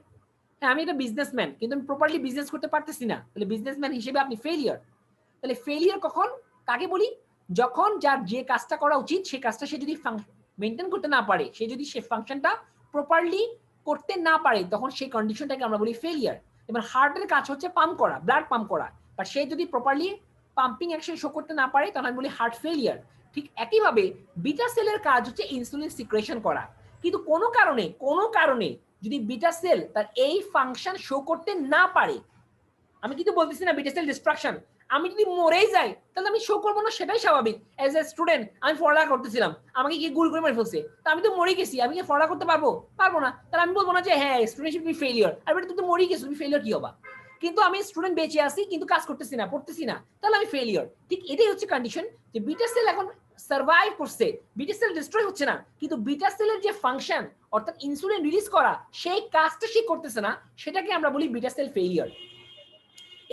S1: হ্যাঁ, আমি একটা বিজনেসম্যান কিন্তু আমি প্রপারলি বিজনেস করতে পারতেছি না, তাহলে বিজনেসম্যান হিসেবে আপনি ফেইলিয়ার। তাহলে ফেইলিয়ার কখন, কাকে বলি? যখন যার যে কাজটা করা উচিত সেই কাজটা সে যদি মেনটেন করতে না পারে, সে যদি সে ফাংশনটা প্রপারলি করতে না পারে, তখন সেই কন্ডিশনটাকে আমরা বলি ফেইলিয়ার। এবার হার্টের কাজ হচ্ছে পাম্প করা, ব্লাড পাম্প করা, বাট সে যদি প্রপারলি পাম্পিং অ্যাকশন শো করতে না পারে, তখন আমি বলি হার্ট ফেইলিয়ার। ঠিক একইভাবে বিটা সেলের কাজ হচ্ছে ইনসুলিন সিক্রেশন করা, কিন্তু কোনো কারণে যদি বিটা সেল তার এই ফাংশন শো করতে না পারে, আমি কিন্তু বলতেছি না বিটা সেল ডিস্ট্রাকশন, আমি যদি মরেই যাই তাহলে আমি শো করবো না, সেটাই স্বাভাবিক। এজ এ স্টুডেন্ট আমি পড়ালেখা করতেছিলাম, আমাকে কি গুল করে মেরে ফেলছে, তা আমি তো মরে গেছি, আমি কি পড়ালেখা করতে পারবো? পারবো না। তাহলে আমি বলবো না যে হ্যাঁ স্টুডেন্ট শুড বি ফেলিয়ার, আর বেটা তুই তো মরেই গেছিস, তুমি ফেলিয়ার কি হবা? কিন্তু আমি স্টুডেন্ট বেঁচে আছি কিন্তু কাজ করতেছি না, পড়তেছি না, তাহলে আমি ফেলিয়ার। ঠিক এটাই হচ্ছে কন্ডিশন, যে বিটা সেল এখন সার্ভাইভ করছে, বিটা সেল ডিস্ট্রয় হচ্ছে না, কিন্তু বিটা সেলের যে ফাংশন অর্থাৎ ইনসুলিন রিলিজ করা সেই কাজটা সে করতেছে না, সেটাকে আমরা বলি বিটা সেল ফেলিয়ার।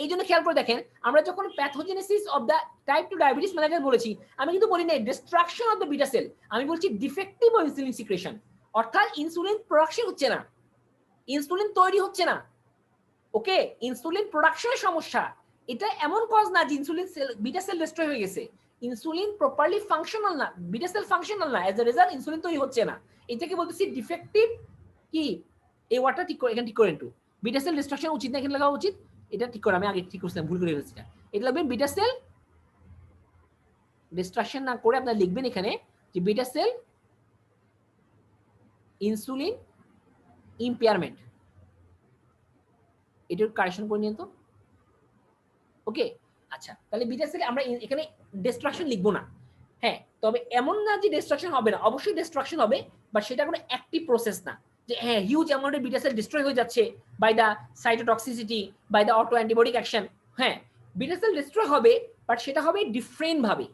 S1: এই জন্য খেয়াল করে দেখেন, আমরা যখন pathogenesis of the type 2 diabetes manager বলেছি, আমি কিন্তু বলি না destruction of the beta sell, আমি বলছি ডিফেক্টিভ অফ ইনসুলিন সিক্রেশন, অর্থাৎ ইনসুলিন প্রোডাকশন হচ্ছে না, ইনসুলিন তৈরি হচ্ছে না। ওকে, ইনসুলিন প্রোডাকশনের সমস্যা, এটা এমন কজ না যে insulin cell beta cell destroy হয়ে গেছে, ইনসুলিন প্রপারলি ফাংশনাল না, বিটা সেল ফাংশনাল না, এজ এ রেজাল্ট ইনসুলিন তৈরি হচ্ছে না, এটাকে বলতেছি ডিফেক্টিভ কি, এই ওয়ার্ডটা ঠিক করে এখানে ঠিক করে একটু, বিটা সেল ডিস্ট্রাকশন উচিত না, এখানে লাগা উচিত, এটা ঠিক করে আমি আগে ঠিক করছিলাম, ভুল করে ফেলছি, এটা লাগবে বিটা সেল ডিস্ট্রাকশন না করে আপনারা লিখবেন এখানে যে বিটা সেল ইনসুলিন ইম্পেয়ারমেন্ট, এটার কারেকশন করে নিন তো। ওকে, আচ্ছা, তাহলে বিটা সেলে আমরা এখানে ডিস্ট্রাকশন লিখবো না, হ্যাঁ, তবে এমন না যে ডিস্ট্রাকশন হবে না, অবশ্যই ডিস্ট্রাকশন হবে, বাট সেটা কোনো অ্যাক্টিভ প্রসেস না, যে হ্যাঁ হিউজ অ্যামাউন্টের বিটা সেল ডিস্ট্রয় হয়ে যাচ্ছে by the cytotoxicity, by the auto অ্যান্টিবডিক অ্যাকশন। হ্যাঁ, বিটা সেল ডিস্ট্রয় হবে, বাট সেটা হবে ডিফারেন্ট ভাবে,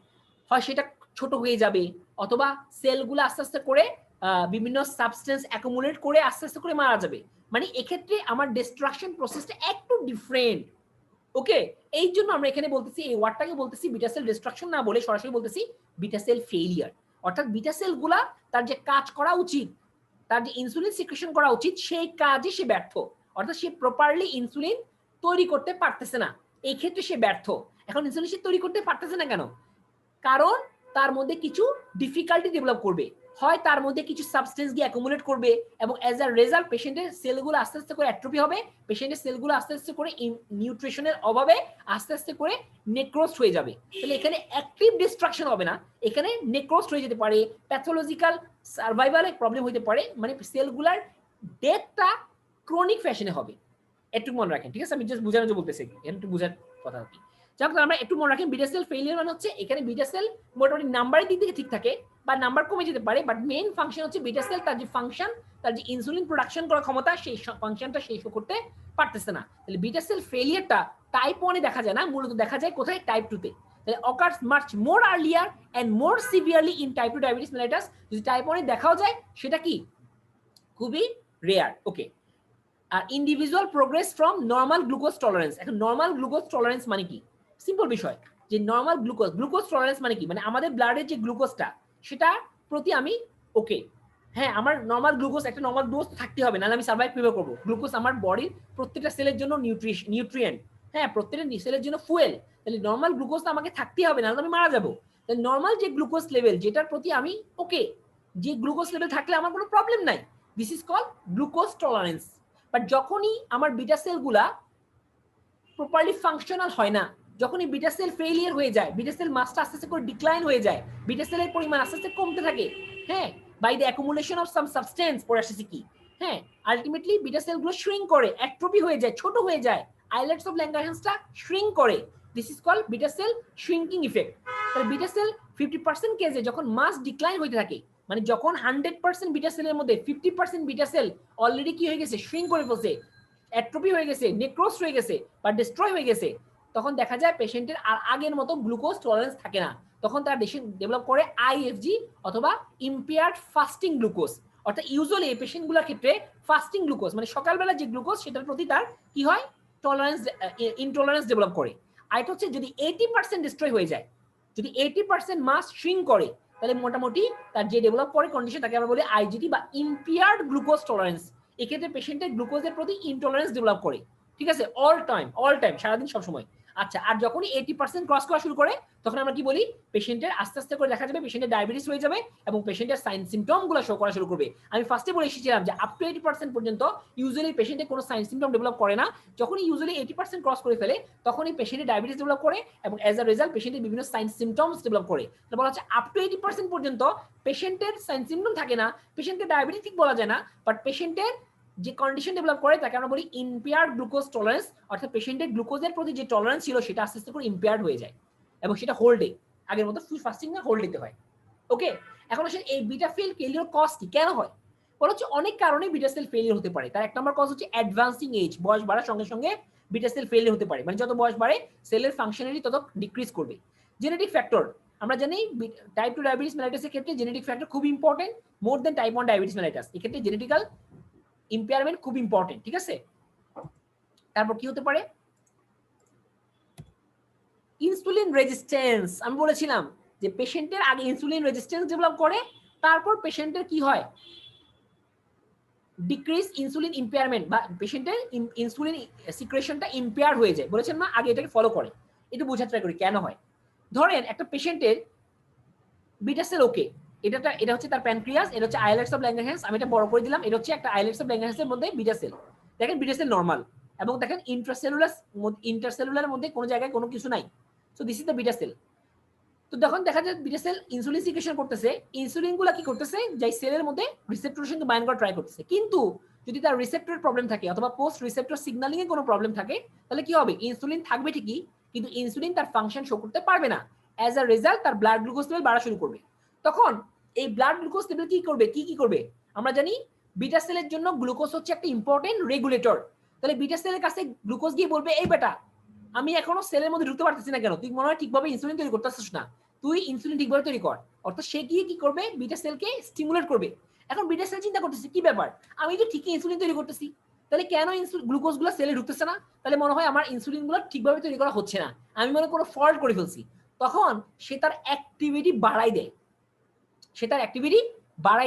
S1: হয় সেটা ছোট হয়ে যাবে, অথবা সেলগুলো আস্তে আস্তে করে বিভিন্ন সাবস্টেন্স অ্যাকুমুলেট করে আস্তে আস্তে করে মারা যাবে, মানে এক্ষেত্রে আমার ডিস্ট্রাকশন প্রসেসটা একটু ডিফারেন্ট। ওকে, এই জন্য আমরা এখানে বলতেছি, এই ওয়ার্ডটাকে বলতেছি বিটা সেল ডিস্ট্রাকশন না বলে সরাসরি বলতেছি বিটা সেল ফেলিয়ার, অর্থাৎ বিটা সেলগুলা তার যে কাজ করা উচিত, তার যে ইনসুলিন সিক্রেশন করা উচিত সেই কাজে সে ব্যর্থ, অর্থাৎ সে প্রপারলি ইনসুলিন তৈরি করতে পারতেছে না, এই ক্ষেত্রে সে ব্যর্থ। এখন ইনসুলিন সে তৈরি করতে পারতেছে না কেন? কারণ তার মধ্যে কিছু ডিফিকাল্টি ডেভেলপ করবে, হয় তার মধ্যে কিছু সাবস্টেন্স গিয়ে অ্যাকুমুলেট করবে, এবং অ্যাজ আ রেজাল্ট পেশেন্টের সেলগুলো আস্তে আস্তে করে অ্যাট্রোফি হবে, পেশেন্টের সেলগুলো আস্তে আস্তে করে নিউট্রিশনের অভাবে আস্তে আস্তে করে নেক্রোস্ট হয়ে যাবে। তাহলে এখানে অ্যাক্টিভ ডিস্ট্রাকশন হবে না, এখানে নেক্রোস্ট হয়ে যেতে পারে, প্যাথোলজিক্যাল সার্ভাইভালে প্রবলেম হতে পারে, মানে সেলগুলার ডেথটা ক্রনিক ফ্যাশনে হবে, একটু মনে রাখেন, ঠিক আছে? আমি জাস্ট বোঝানোর জন্য বলতেছি, একটু বোঝার কথা আর কি। যাক, আমরা একটু মনে রাখেন বিটা সেল ফেলিয়ার মানে হচ্ছে এখানে বিটা সেল মোটামুটি নাম্বারের দিক থেকে ঠিক থাকে বা নাম্বার কমে যেতে পারে, বাট মেইন ফাংশন হচ্ছে বিটা সেল তার যে ফাংশন, তার যে ইনসুলিন প্রোডাকশন করার ক্ষমতা, সেই ফাংশনটা শেষ করতে পারতেছে না। তাহলে বিটা সেল ফেলিয়ারটা টাইপ 1 এ দেখা যায় না, মূলত দেখা যায় কোথায়? টাইপ 2 তে। তাহলে occurs much more earlier and more severely in type 2 diabetes mellitus. যদি টাইপ 1 এ দেখাও যায় সেটা কি খুবই রেয়ার। ওকে, আর individual progress from normal glucose tolerance. এখন নর্মাল গ্লুকোজ টলারেন্স মানে কি? সিম্পল বিষয়, যে নর্মাল গ্লুকোজ টলারেন্স মানে কি, মানে আমাদের ব্লাডের যে গ্লুকোজটা সেটা প্রতি আমি ওকে, হ্যাঁ আমার নর্মাল গ্লুকোজ, একটা নর্মাল গ্লুকোজ থাকতে হবে, নাহলে আমি সার্ভাইভ কিভাবে করবো? গ্লুকোজ আমার বডির প্রত্যেকটা সেলের জন্য নিউট্রিয়েন্ট, হ্যাঁ প্রত্যেকটা সেলের জন্য ফুয়েল, তাহলে নর্মাল গ্লুকোজ আমাকে থাকতেই হবে, নাহলে আমি মারা যাবো। তাহলে নর্মাল যে গ্লুকোজ লেভেল, যেটার প্রতি আমি ওকে, যে গ্লুকোজ লেভেল থাকলে আমার কোনো প্রবলেম নাই, this is called glucose tolerance. But যখনই আমার বিটা সেলগুলা প্রপারলি ফাংশনাল হয় না, যখনই বিটা সেল ফেলিয়ার হয়ে যায়, বিটা সেল মাসটা আস্তে আস্তে করে ডিক্লাইন হয়ে যায়, বিটা সেলের পরিমাণ আস্তে আস্তে কমতে থাকে, হ্যাঁ by the accumulation of some substance, পরে আসছে কি, হ্যাঁ আলটিমেটলি বিটা সেলগুলো শ্রিঙ্ক করে, অ্যাট্রোফি হয়ে যায়, ছোট হয়ে যায়, আইলেটস অফ ল্যাঙ্গারহ্যান্সটা শ্রিঙ্ক করে, this is called beta cell shrinking effect. তাহলে বিটা সেল 50% কেসে যখন মাস ডিক্লাইন হইতে থাকে, মানে যখন 100% বিটা সেলের মধ্যে 50% বিটা সেল অলরেডি কি হয়ে গেছে, শ্রিঙ্ক করে ফেলছে, অ্যাট্রোফি হয়ে গেছে, নেক্রোস হয়ে গেছে বা ডিস্ট্রয় হয়ে গেছে, তখন দেখা যায় পেশেন্টের আর আগের মতো গ্লুকোজ টলারেন্স থাকে না, তখন তারা ডেভেলপ করে আইএফজি অথবা ইম্পেয়ার্ড ফাস্টিং গ্লুকোজ। অর্থাৎ ইউজুয়ালি এই পেশেন্টগুলোর ক্ষেত্রে ফাস্টিং গ্লুকোজ মানে সকালবেলা যে গ্লুকোজ সেটার প্রতি তার কি হয়, টলারেন্স, ইনটলারেন্স ডেভেলপ করে। আর এটা হচ্ছে যদি 80% ডিস্ট্রয় হয়ে যায়, যদি 80% মাস শ্রিঙ্ক করে, তাহলে মোটামুটি তার যে ডেভেলপ করে কন্ডিশন তাকে আমরা বলি আইজিটি বা ইম্পেয়ার্ড গ্লুকোজ টলারেন্স। এক্ষেত্রে পেশেন্টের গ্লুকোজের প্রতি ইনটলারেন্স ডেভেলপ করে, ঠিক আছে, অল টাইম সারাদিন সবসময়। আচ্ছা, আর যখনই 80% ক্রস করা শুরু করে তখন আমরা কি বলি, পেশেন্টের আস্তে আস্তে করে দেখা যাবে পেশেন্টের ডায়াবেটিস হয়ে যাবে এবং পেশেন্টের সাইন সিমটম গুলো শো করা শুরু করবে। আমি ফার্স্টে বলে এসেছিলাম যে আপ টু 80% পর্যন্ত ইউজুয়ালি পেশেন্টের কোনো সাইন সিমটম ডেভেলপ করে না, যখনই ইউজুয়ালি 80% ক্রস করে ফেলে তখনই পেশেন্টের ডায়াবেটিস ডেভেলপ করে এবং অ্যাজ আ রেজাল্ট পেশেন্টের বিভিন্ন সাইন সিমটমস ডেভেলপ করে। তাহলে বলা হচ্ছে আপ টু 80% পর্যন্ত পেশেন্টের সাইন সিমটম থাকে না, পেশেন্টকে ডায়াবেটিস ঠিক বলা যায় না, বাট পেশেন্টের যে কন্ডিশন ডেভেলপ করে তাকে আমরা বলি ইম্পেয়ার্ড গ্লুকোজ টলারেন্স, অর্থাৎ পেশেন্টের গ্লুকোজের প্রতি যে টলারেন্স ছিল সেটা আস্তে আস্তে করে ইম্পেয়ার্ড হয়ে যায় এবং সেটা হোল্ডে আগের মতো ফুল ফাস্টিং না হোল্ড দিতে হয়। ওকে, এখন আসলে এই বিটা সেল ফেলিওর কজ কি, কেন হয়? বলা হচ্ছে অনেক কারণে বিটা সেল ফেলিওর হতে পারে। তার এক নম্বর কজ হচ্ছে অ্যাডভান্সিং এজ, বয়স বাড়ার সঙ্গে সঙ্গে বিটা সেল ফেলিওর হতে পারে, মানে যত বয়স বাড়ে সেলের ফাংশনালিটি তত ডিক্রিজ করবে। জেনেটিক ফ্যাক্টর, আমরা জানি টাইপ 2 ডায়াবেটিস মেলাইটাসের ক্ষেত্রে জেনেটিক ফ্যাক্টর খুব ইম্পর্টেন্ট, মোর দেন টাইপ 1 ডায়াবেটিস মেলাইটাস। এক্ষেত্রে জেনেটিক্যাল ইম্পেয়ারমেন্ট খুব ইম্পর্টেন্ট, ঠিক আছে? তারপর কি হতে পারে? ইনসুলিন রেজিস্ট্যান্স, আমি বলেছিলাম যে পেশেন্টের আগে ইনসুলিন রেজিস্ট্যান্স ডেভেলপ করে, তারপর পেশেন্টের কি হয়? ডিক্রিজ ইনসুলিন ইম্পেয়ারমেন্ট, বা পেশেন্টের ইনসুলিন সিক্রেশনটা ইম্পেয়ার হয়ে যায়। বলেছেন না আগে এটাকে ফলো করে, একটু বোঝার ট্রাই করি কেন হয়। ধরেন একটা পেশেন্টের বিটা সেল ওকে, এটা হচ্ছে তার প্যানক্রিয়াস, এটা হচ্ছে আইলেটস অফ ল্যাঙ্গারহ্যান্স, আমি এটা বড় করে দিলাম, এটা হচ্ছে একটা আইলেটস অফ ল্যাঙ্গারহ্যান্সের মধ্যে বিটা সেল। দেখেন বিটা সেল নরমাল, এবং দেখেন ইন্টারসেলুলার মধ্যে কোনো জায়গায় কোনো কিছু নাই। So this is the beta sell. তো তখন দেখা যায় বিটা সেল ইনসুলিন সিক্রেশন করতেছে, ইনসুলিন গুলা কি করতেছে, যাই সেলের মধ্যে রিসেপ্টরের সঙ্গে বাইন্ড করা ট্রাই করতেছে। কিন্তু যদি তার রিসেপ্টরের প্রবলেম থাকে অথবা পোস্ট রিসেপ্টর সিগন্যালিং এ কোনো প্রবলেম থাকে, তাহলে কি হবে? ইনসুলিন থাকবে ঠিকই, কিন্তু ইনসুলিন তার ফাংশন শো করতে পারবে না। অ্যাজ আ রেজাল্ট তার ব্লাড গ্লুকোজ লেভেল বাড়া শুরু করবে। তখন এই ব্লাড গ্লুকোজ লেভেল কি করবে, কি করবে? আমরা জানি বিটা সেলের জন্য গ্লুকোজ হচ্ছে একটা ইম্পর্টেন্ট রেগুলেটর। তাহলে বিটা সেলের কাছে গ্লুকোজ গিয়ে বলবে, এই বেটা আমি এখনো সেলের মধ্যে ঢুকতে পারতেছি না কেন, তুই মনে হয় ঠিকভাবে ইনসুলিন তৈরি করতেছিস না, তুই ইনসুলিন ঠিকভাবে তৈরি কর। অর্থাৎ সে গিয়ে কি করবে? বিটা সেলকে স্টিমুলেট করবে। এখন বিটা সেল চিন্তা করতেছে কি ব্যাপার, আমি তো ঠিকই ইনসুলিন তৈরি করতেছি, তাহলে কেন গ্লুকোজ গুলো সেলে ঢুকতেছে না? তাহলে মনে হয় আমার ইনসুলিন গুলো ঠিকভাবে তৈরি করা হচ্ছে না, আমি মনে কোনো ফল্ট করে ফেলছি। তখন সে তার অ্যাক্টিভিটি বাড়াই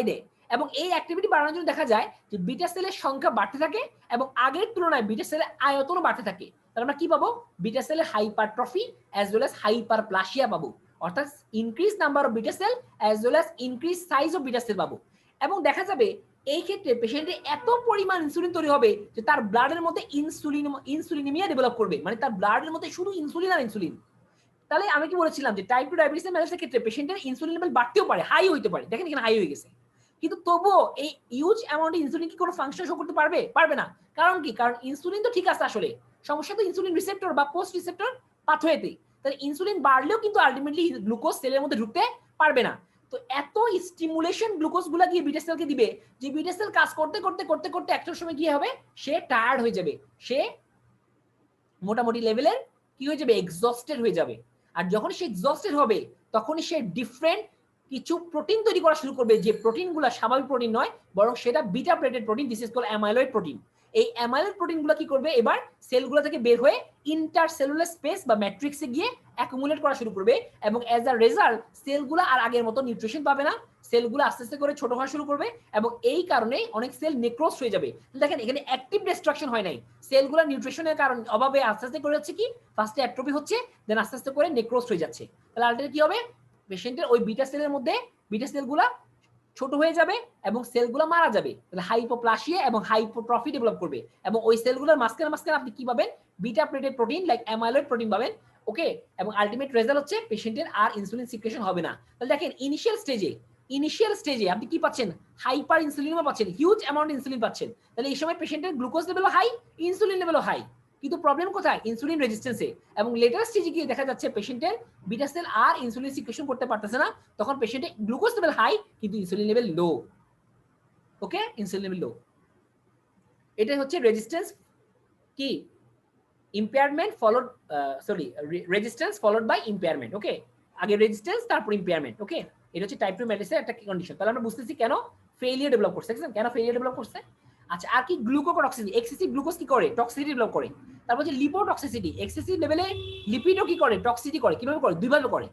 S1: দেয়, এবং এই অ্যাক্টিভিটি বাড়ানোর জন্য দেখা যায় যে বিটা সেলের সংখ্যা বাড়তে থাকে এবং আগের তুলনায় বিটা সেলের আয়তনও বাড়তে থাকে। তাহলে আমরা কি পাবো? বিটা সেলের hypertrophy as well as hyperplasia পাবো, অর্থাৎ increase number of beta sell as well as increase size of beta sell পাবো। এবং দেখা যাবে এই ক্ষেত্রে পেশেন্টের এত পরিমাণ ইনসুলিন তৈরি হবে যে তার ব্লাডের মধ্যে ইনসুলিনিমিয়া ডেভেলপ করবে, মানে তার ব্লাডের মধ্যে শুধু ইনসুলিন আর ইনসুলিন। তাহলে আমি কি বলেছিলাম যে টাইপ 2 ডায়াবেটিস মেলাইটাসের ক্ষেত্রে পেশেন্টের ইনসুলিন লেভেল বাড়তেও পারে, হাই হইতে পারে। দেখেন এখানে হাই হয়ে গেছে, কিন্তু তবুও এই ইউজ অ্যামাউন্ট ইনসুলিন কি কোনো ফাংশন শো করতে পারবে? পারবে না। কারণ কি? কারণ ইনসুলিন তো ঠিক আছে, আসলে সমস্যা তো ইনসুলিন রিসেপ্টর বা পোস্ট রিসেপ্টর পাথওয়েতে। তাহলে ইনসুলিন বাড়লেও কিন্তু আলটিমেটলি গ্লুকোজ সেলের মধ্যে ঢুকতে পারবে না। তো এত স্টিমুলেশন গ্লুকোজ গুলা গিয়ে বিটা সেলকে দিবে যে বিটা সেল কাজ করতে করতে করতে করতে একটা সময় কি হবে? সে টায়ার্ড হয়ে যাবে, সে মোটামুটি লেভেলের কি হয়ে যাবে? এক্সস্টেড হয়ে যাবে। আর যখন সে এক্সস্টেড হবে তখনই সে ডিফারেন্ট কিছু প্রোটিন তৈরি করা শুরু করবে, যে প্রোটিনগুলো স্বাভাবিক প্রোটিন নয়, বরং সেটা beta pleated protein, this is called amyloid protein. এই অ্যামাইলয়েড প্রোটিনগুলো কি করবে? এবার সেলগুলো থেকে বের হয়ে ইন্টারসেলুলার স্পেস বা ম্যাট্রিক্সে গিয়ে অ্যাকুমুলেট করা শুরু করবে, এবং অ্যাজ আ রেজাল্ট সেলগুলো আর আগের মতো নিউট্রিশন পাবে না, সেলগুলো আস্তে আস্তে করে ছোট হওয়া শুরু করবে, এবং এই কারণে অনেক সেল নেক্রোস হয়ে যাবে। দেখেন এখানে অ্যাক্টিভ ডিস্ট্রাকশন হয় নাই, সেলগুলো নিউট্রিশনের কারণ অভাবে আস্তে আস্তে করে হচ্ছে কি, ফার্স্টে অ্যাট্রোফি হচ্ছে, দেন আস্তে আস্তে করে নেক্রোস হয়ে যাচ্ছে। তাহলে আলটিমেটলি কি হবে? পেশেন্টের ওই বিটা সেলের মধ্যে বিটা সেলগুলা ছোট হয়ে যাবে এবং সেলগুলো মারা যাবে। তাহলে হাইপোপ্লাসিয়া এবং হাইপোট্রফি ডেভেলপ করবে, এবং ওই সেলগুলোর মাঝখানে আপনি কি পাবেন? Beta pleated protein like amyloid protein পাবেন। ওকে, এবং আলটিমেট রেজাল্ট হচ্ছে পেশেন্টের আর ইনসুলিন সিক্রেশন হবে না। তাহলে দেখেন ইনিশিয়াল স্টেজে আপনি কি পাচ্ছেন? হাইপার ইনসুলিনও পাচ্ছেন, হিউজ অ্যামাউন্ট ইনসুলিন পাচ্ছেন। তাহলে এই সময় পেশেন্টের গ্লুকোজ লেভেলও হাই, ইনসুলিন লেভেলও হাই, কিন্তু প্রবলেম কোথায়? ইনসুলিন রেজিস্ট্যান্সে। এবং লেটার স্টেজে গিয়ে দেখা যাচ্ছে পেশেন্টের বিটা সেল আর ইনসুলিন সিক্রেশন করতে পারতেছে না, তখন পেশেন্টের গ্লুকোজ লেভেল হাই কিন্তু insulin level low. Okay, insulin level low. এটা হচ্ছে রেজিস্ট্যান্স কি? Impairment followed, resistance followed by impairment. Okay, আগে রেজিস্ট্যান্স তারপর ইম্পেয়ারমেন্ট। ওকে, এটা হচ্ছে টাইপ 2 মেডিসিনের একটা কন্ডিশন। তাহলে আমরা বুঝতেছি কেন ফেলিয়ার ডেভেলপ করছে, কেন ফেলিয়ার ডেভেলপ করছে। আচ্ছা, আর কি? গ্লুকোটক্সিসিটি, এক্সেসিভ গ্লুকোজ কি করে? টক্সিসিটি ডেভেলপ করে। তারপর হচ্ছে লিপোটক্সিসিটি, এক্সেসিভ লেভেলে লিপিডও কি করে? টক্সিসিটি করে। কিভাবে করে? দুইভাবে করে।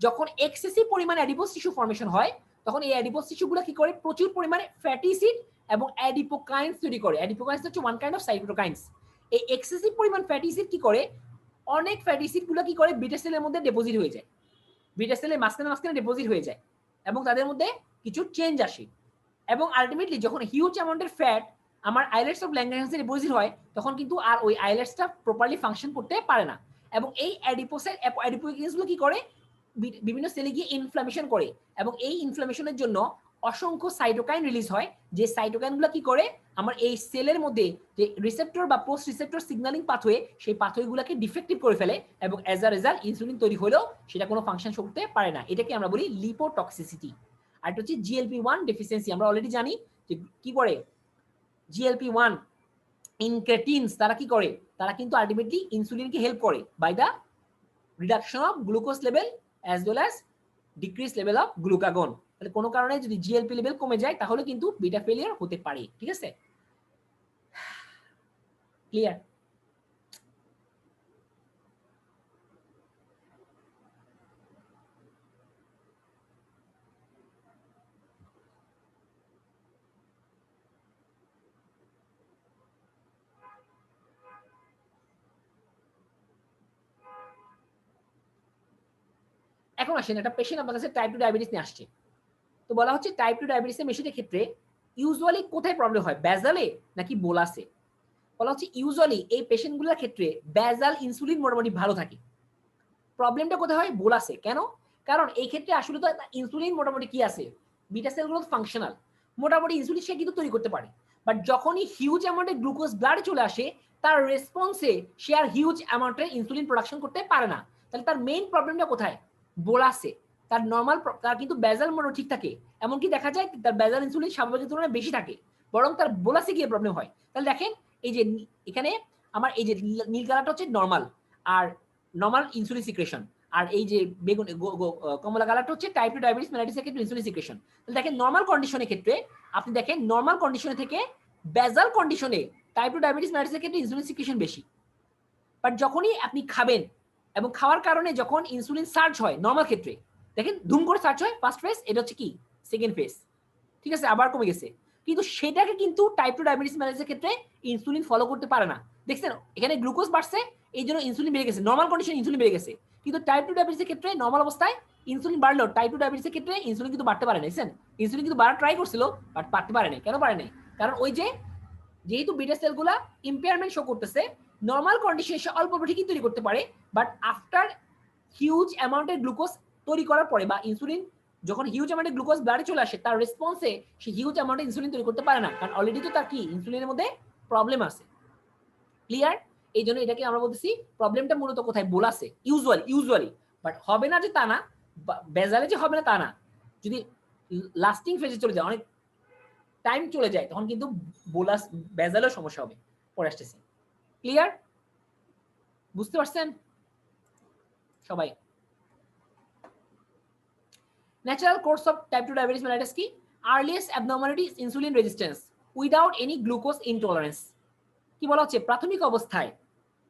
S1: যখন এক্সেসিভ পরিমাণে অ্যাডিপোজ টিস্যু ফর্মেশন হয়, তখন এই অ্যাডিপোজ টিস্যুগুলো কি করে? প্রচুর পরিমাণে ফ্যাটি অ্যাসিড এবং অ্যাডিপোকাইন্স তৈরি করে। অ্যাডিপোকাইন্স হচ্ছে ওয়ান কাইন্ড অফ সাইটোকাইন্স। এই এক্সেসিভ পরিমাণ ফ্যাটি অ্যাসিড কি করে? অনেক ফ্যাটি অ্যাসিড গুলো কি করে? বিটা সেলের মধ্যে ডিপোজিট হয়ে যায়, বিটা সেলের মাঝখানে ডিপোজিট হয়ে যায়, এবং তাদের মধ্যে কিছু চেঞ্জ আসে, এবং আলটিমেটলি যখন হিউজ অ্যামাউন্টের ফ্যাট আমার আইলেটস অফ ল্যাঙ্গারহ্যান্সে ডিপোজিট হয়, তখন কিন্তু আর ওই আইলেটসটা প্রপারলি ফাংশন করতে পারে না, এবং এই অ্যাডিপোসগুলো কি করে? বিভিন্ন সেলে গিয়ে ইনফ্লামেশন করে, এবং এই ইনফ্লামেশনের জন্য অসংখ্য সাইটোকাইন রিলিজ হয়, যে সাইটোকাইনগুলো কি করে আমার এই সেলের মধ্যে যে রিসেপ্টর বা পোস্ট রিসেপ্টর সিগন্যালিং পাথওয়ে, সেই পাথওয়েগুলোকে ডিফেক্টিভ করে ফেলে এবং অ্যাজ আ রেজাল্ট ইনসুলিন তৈরি হলেও সেটা কোনো ফাংশন করতে পারে না। এটাকে আমরা বলি লিপোটক্সিসিটি। আর এটা হচ্ছে GLP-1 ডেফিসিয়েন্সি। আমরা অলরেডি জানি যে কি করে GLP-1 ইনক্রেটিনস তারা কি করে, তারা কিন্তু আলটিমেটলি ইনসুলিনকে হেল্প করে by the reduction of glucose level as well as decrease level of glucagon. তাহলে কোনো কারণে যদি জিএলপি লেভেল কমে যায় তাহলে কিন্তু বিটা ফেলিয়ার হতে পারে। ঠিক আছে, ক্লিয়ার? এখন আসেন, একটা পেশেন্ট আপনার কাছে টাইপ 2 ডায়াবেটিস নিয়ে আসছে। তো বলা হচ্ছে টাইপ 2 ডায়াবেটিসের মেশিনের ক্ষেত্রে ইউজুয়ালি কোথায় প্রবলেম হয়, ব্যাজালে নাকি বোলাসে? বলা হচ্ছে ইউজুয়ালি এই পেশেন্টগুলোর ক্ষেত্রে ব্যাজাল ইনসুলিন মোটামুটি ভালো থাকে। প্রবলেমটা কোথায় হয়, বোলাসে। কেন? কারণ এই ক্ষেত্রে আসলে তো ইনসুলিন মোটামুটি কি আছে, বিটা সেলগুলো ফাংশনাল, মোটামুটি ইনসুলিন সে কিন্তু তৈরি করতে পারে। বাট যখনই হিউজ অ্যামাউন্টের গ্লুকোজ ব্লাডে চলে আসে, তার রেসপন্সে সে আর হিউজ অ্যামাউন্টের ইনসুলিন প্রোডাকশন করতে পারে না। তাহলে তার মেইন প্রবলেমটা কোথায়, বোলাসে। তার নর্মাল, তার কিন্তু বেজাল মোটামুটি ঠিক থাকে, এমনকি দেখা যায় তার বেজাল ইনসুলিন স্বাভাবিকের তুলনায় বেশি থাকে, বরং তার বোলাসে গিয়ে প্রবলেম হয়। তাহলে দেখেন এই যে এখানে আমার এই যে নীল কালারটা হচ্ছে নর্মাল, আর নর্মাল ইনসুলিন সিক্রেশন, আর এই যে বেগুন কমলা কালারটা হচ্ছে টাইপ 2 ডায়াবেটিস মেলাইটিসের ক্ষেত্রে ইনসুলিন সিক্রেশন। তাহলে দেখেন নর্মাল কন্ডিশনের ক্ষেত্রে আপনি দেখেন নর্মাল কন্ডিশনে থেকে বেজাল কন্ডিশনে টাইপ 2 ডায়াবেটিস মেলাইটিসের ক্ষেত্রে ইনসুলিন সিক্রেশন বেশি। বাট যখনই আপনি খাবেন এবং খাওয়ার কারণে যখন ইনসুলিন সার্জ হয় নর্মাল ক্ষেত্রে, দেখেন ধুম করে সার্জ হয় ফার্স্ট ফেজ, এটা হচ্ছে কি সেকেন্ড ফেজ, ঠিক আছে, আবার কমে গেছে। কিন্তু সেটাকে কিন্তু টাইপ 2 ডায়াবেটিস মেলাইটিসের ক্ষেত্রে ইনসুলিন ফলো করতে পারে না। দেখছেন এখানে গ্লুকোজ বাড়ছে, এই জন্য ইনসুলিন বেড়ে গেছে, নর্মাল কন্ডিশনে ইনসুলিন বেড়ে গেছে। কিন্তু টাইপ 2 ডায়াবেটিসের ক্ষেত্রে নর্মাল অবস্থায় ইনসুলিন বাড়লো, টাইপ 2 ডায়াবেটিসের ক্ষেত্রে ইনসুলিন কিন্তু বাড়তে পারে না। দেখছেন ইনসুলিন কিন্তু বাড়ার ট্রাই করছিল বাট বাড়তে পারে না। কেন পারে না? কারণ ওই যে যেহেতু বিটা সেলগুলা ইম্পেয়ারমেন্ট শো করতেছে, নর্মাল কন্ডিশনে সে অল্প ঠিকই তৈরি করতে পারে, বাট আফটার হিউজ অ্যামাউন্টের গ্লুকোজ তৈরি করার পরে বা ইনসুলিন যখন হিউজ অ্যামাউন্টের গ্লুকোজ ব্লাডে চলে আসে, তার রেসপন্সে সে হিউজ অ্যামাউন্টের ইনসুলিন তৈরি করতে পারে না, কারণ অলরেডি তো তার কি ইনসুলিনের মধ্যে প্রবলেম আছে। ক্লিয়ার? এই জন্য এটাকে আমরা বলতেছি প্রবলেমটা মূলত কোথায়, বোলাসে ইউজুয়ালি। বাট হবে না যে তা না, বেজালে যে হবে না তা না। যদি লাস্টিং ফেজে চলে যায়, অনেক টাইম চলে যায়, তখন কিন্তু বোলাস বেজালের সমস্যা হবে। পরে আসতেছি। ক্লিয়ার? বুঝতে পারছেন সবাই? Natural course of type 2 diabetes mellitus কি? Earliest abnormality is insulin resistance without any glucose intolerance. কি বলা হচ্ছে, প্রাথমিক অবস্থায়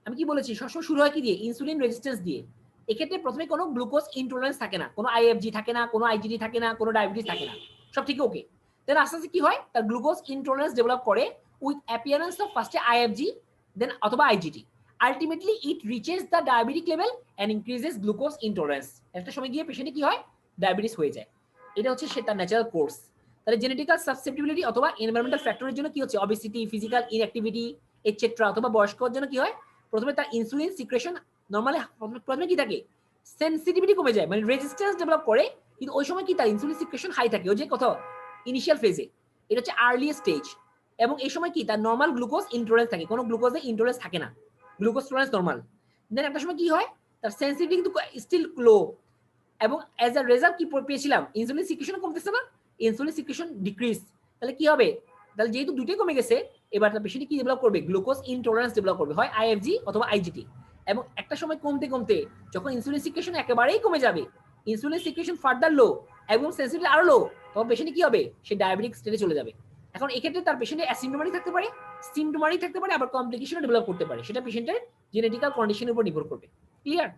S1: আমি কি বলেছি সবসময় শুরু হয় কি দিয়ে, ইনসুলিন রেজিস্ট্যান্স দিয়ে। এক্ষেত্রে প্রথমে কোনো গ্লুকোজ ইনটলারেন্স থাকে না, কোনো আইএফজি থাকে না, কোনো আইজিডি থাকে না, কোনো ডায়াবেটিস থাকে না, সব ঠিক ওকে। দেন আস্তে আস্তে কি হয়, তার গ্লুকোজ ইনটলারেন্স ডেভেলপ করে উইথ অ্যাপিয়ারেন্স অফ ফার্স্টে আইএফজি দেন অথবা IGD. Ultimately it reaches the diabetic level and increases glucose intolerance. একটা সময় গিয়ে পেশেন্টে কি হয়, ডায়াবেটিস হয়ে যায়। এটা হচ্ছে সেটা ন্যাচারাল কোর্স। তাহলে জেনেটিক্যাল সাসসেপ্টিবিলিটি অথবা এনভায়রনমেন্টাল ফ্যাক্টরের জন্য কি হচ্ছে, অবেসিটি, ফিজিক্যাল ইনঅ্যাক্টিভিটি এটসেট্রা, অথবা বয়স্কর জন্য কি হয়, প্রথমে তার ইনসুলিন সিক্রেশন নর্মালি প্রথমে কি থাকে, সেন্সিটিভিটি কমে যায়, মানে রেজিস্ট্যান্স ডেভেলপ করে, কিন্তু ওই সময় কি তার ইনসুলিন সিক্রেশন হাই থাকে, ওই যে কত ইনিশিয়াল ফেজে, এটা হচ্ছে আর্লি স্টেজ। এবং এই সময় কি তার নর্মাল গ্লুকোজ ইনটলারেন্স থাকে, কোনো গ্লুকোজে ইনটলারেন্স থাকে না, গ্লুকোজ টলারেন্স নর্মাল। দেন একটা সময় কি হয়, তার সেন্সিটিভিটি কিন্তু স্টিল লো, এবং অ্যাজ আ রেজাল্ট কি পেয়েছিলাম, ইনসুলিন সিক্রেশন কমতেছে না, ইনসুলিন সিক্রেশন ডিক্রিজ। তাহলে কি হবে, তাহলে যেহেতু দুটোই কমে গেছে, এবার তার পেশেন্ট কি ডেভেলপ করবে, গ্লুকোজ ইনটলারেন্স ডেভেলপ করবে, হয় আইএফজি অথবা আইজিটি। এবং একটা সময় কমতে কমতে যখন ইনসুলিন সিক্রেশন একেবারেই কমে যাবে, ইনসুলিন সিক্রেশন ফার্দার লো এবং সেন্সিটিভিটি আরো লো, তখন পেশেন্ট কি হবে, সে ডায়াবেটিক স্টেজে চলে যাবে। এখন এক্ষেত্রে তার পেশেন্টের অ্যাসিম্পটোমেটিক থাকতে পারে, সিম্পটোমেটিক থাকতে পারে, আবার কমপ্লিকেশনও ডেভেলপ করতে পারে, সেটা পেশেন্টের জেনেটিক্যাল কন্ডিশনের উপর নির্ভর করবে। Clear?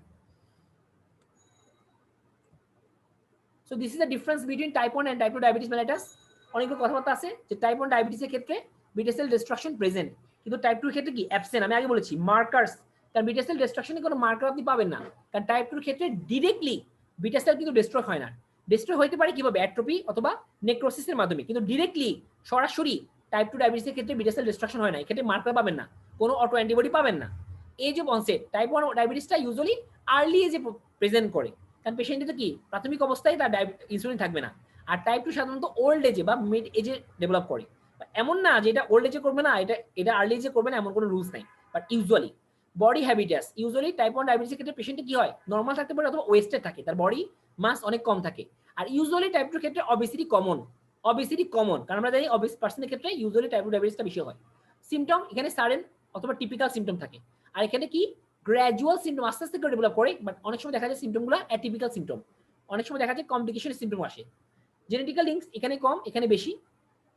S1: So this is the difference between type 1 and type 2 diabetes mellitus. অনেকগুলো কথাবার্তা আছে যে টাইপ 1 ডায়াবেটিসের ক্ষেত্রে বিটা সেল ডিস্ট্রাকশন প্রেজেন্ট, কিন্তু টাইপ 2 এর ক্ষেত্রে কি অ্যাবসেন্ট। আমি আগে বলেছি মার্কারস, কারণ বিটা সেল ডিস্ট্রাকশনে কোনো মার্কার আপনি পাবেন না, কারণ টাইপ 2 এর ক্ষেত্রে ডিরেক্টলি বিটা সেল কিন্তু ডিস্ট্রয় হয় না। ডিস্ট্রয় হতে পারে কিভাবে, অ্যাট্রোপি অথবা নেক্রোসিসের মাধ্যমে, কিন্তু ডিরেক্টলি সরাসরি টাইপ 2 ডায়াবেটিসের ক্ষেত্রে বিটা সেল ডিস্ট্রাকশন হয় না, এক্ষেত্রে মার্কার পাবেন না, কোনো অটো অ্যান্টিবডি পাবেন না। এজ অফ অনসেট টাইপ 1 ডায়াবেটিসটা ইউজুয়ালি আর্লি এজে প্রেজেন্ট করে, কারণ পেশেন্টের কি প্রাথমিক অবস্থায় তার ইনসুলিন থাকবে না। আর টাইপ 2 সাধারণত ওল্ড এজে বা মিড এজে ডেভেলপ করে। এমন না যে এটা ওল্ড এজে করবে না, এটা আর্লি এজে করবে না, এমন কোনো রুলস নাই। But usually body habitus, usually type 1 ডায়াবেটিসের ক্ষেত্রে পেশেন্টে কি হয়, নরমাল থাকতে পারে অথবা ওয়েস্টেড থাকে, তার বডি মাস অনেক কম থাকে। আর ইউজুয়ালি টাইপ 2 ক্ষেত্রে অবেসিটি কমন, অবেসিটি কমন, কারণ আমরা জানি অবেস পার্সনের ক্ষেত্রে ইউজুয়ালি টাইপ 2 ডায়াবেটিসটা বেশি হয়। সিমটম এখানে সাডেন অথবা টিপিক্যাল সিমটম থাকে। আর এখানে কি গ্র্যাজুয়াল সিমটম আস্তে আস্তে করে ডেভেলপ করে, বাট অনেক সময় দেখা যায় সিমটমগুলো অ্যাটিপিক্যাল সিমটম, অনেক সময় দেখা যায় কমপ্লিকেশনের সিমটম আসে। জেনেটিক্যাল লিঙ্কস এখানে কম, এখানে বেশি।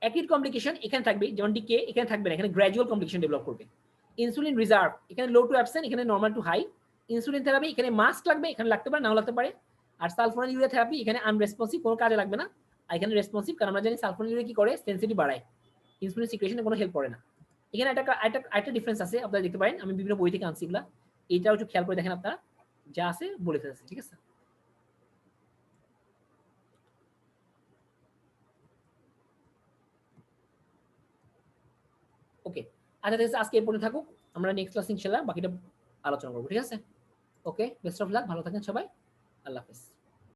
S1: অ্যাকিউট কমপ্লিকেশন এখানে থাকবে, যেমন ডিকে এখানে থাকবে না, এখানে গ্র্যাজুয়াল কমপ্লিকেশন ডেভেলপ করবে। ইনসুলিন রিজার্ভ এখানে লো টু অ্যাবসেন্ট, এখানে normal to high. Insulin therapy এখানে মাস্ক লাগবে, এখানে লাগতে পারে, নাও লাগতে পারে। আর সালফোনাইল ইউরিয়া থেরাপি এখানে আনরেসপন্সিভ, কোনো কাজে লাগবে না। আর এখানে রেসপন্সিভ, কারণ আমরা জানি সালফোনাইল ইউরিয়া কি করে, সেন্সিটিভ বাড়ায়, ইনসুলিন সিক্রেশনে কোনো হেল্প করে না। এখানে একটা ডিফারেন্স আছে, আপনারা দেখতে পারেন, আমি বিভিন্ন বই থেকে আনছি এগুলা, এইটাও একটু খেয়াল করে দেখেন আপনারা, যা আছে বলে ফেলছি, ঠিক আছে। ওকে, আচ্ছা ঠিক আছে, আজকে এই পর্যন্ত থাকুক, আমরা নেক্সট ক্লাস ইনশাআল্লাহ বাকিটা আলোচনা করবো, ঠিক আছে। ওকে, বেস্ট অফ লাক, ভালো থাকেন সবাই, আল্লাহ হাফেজ।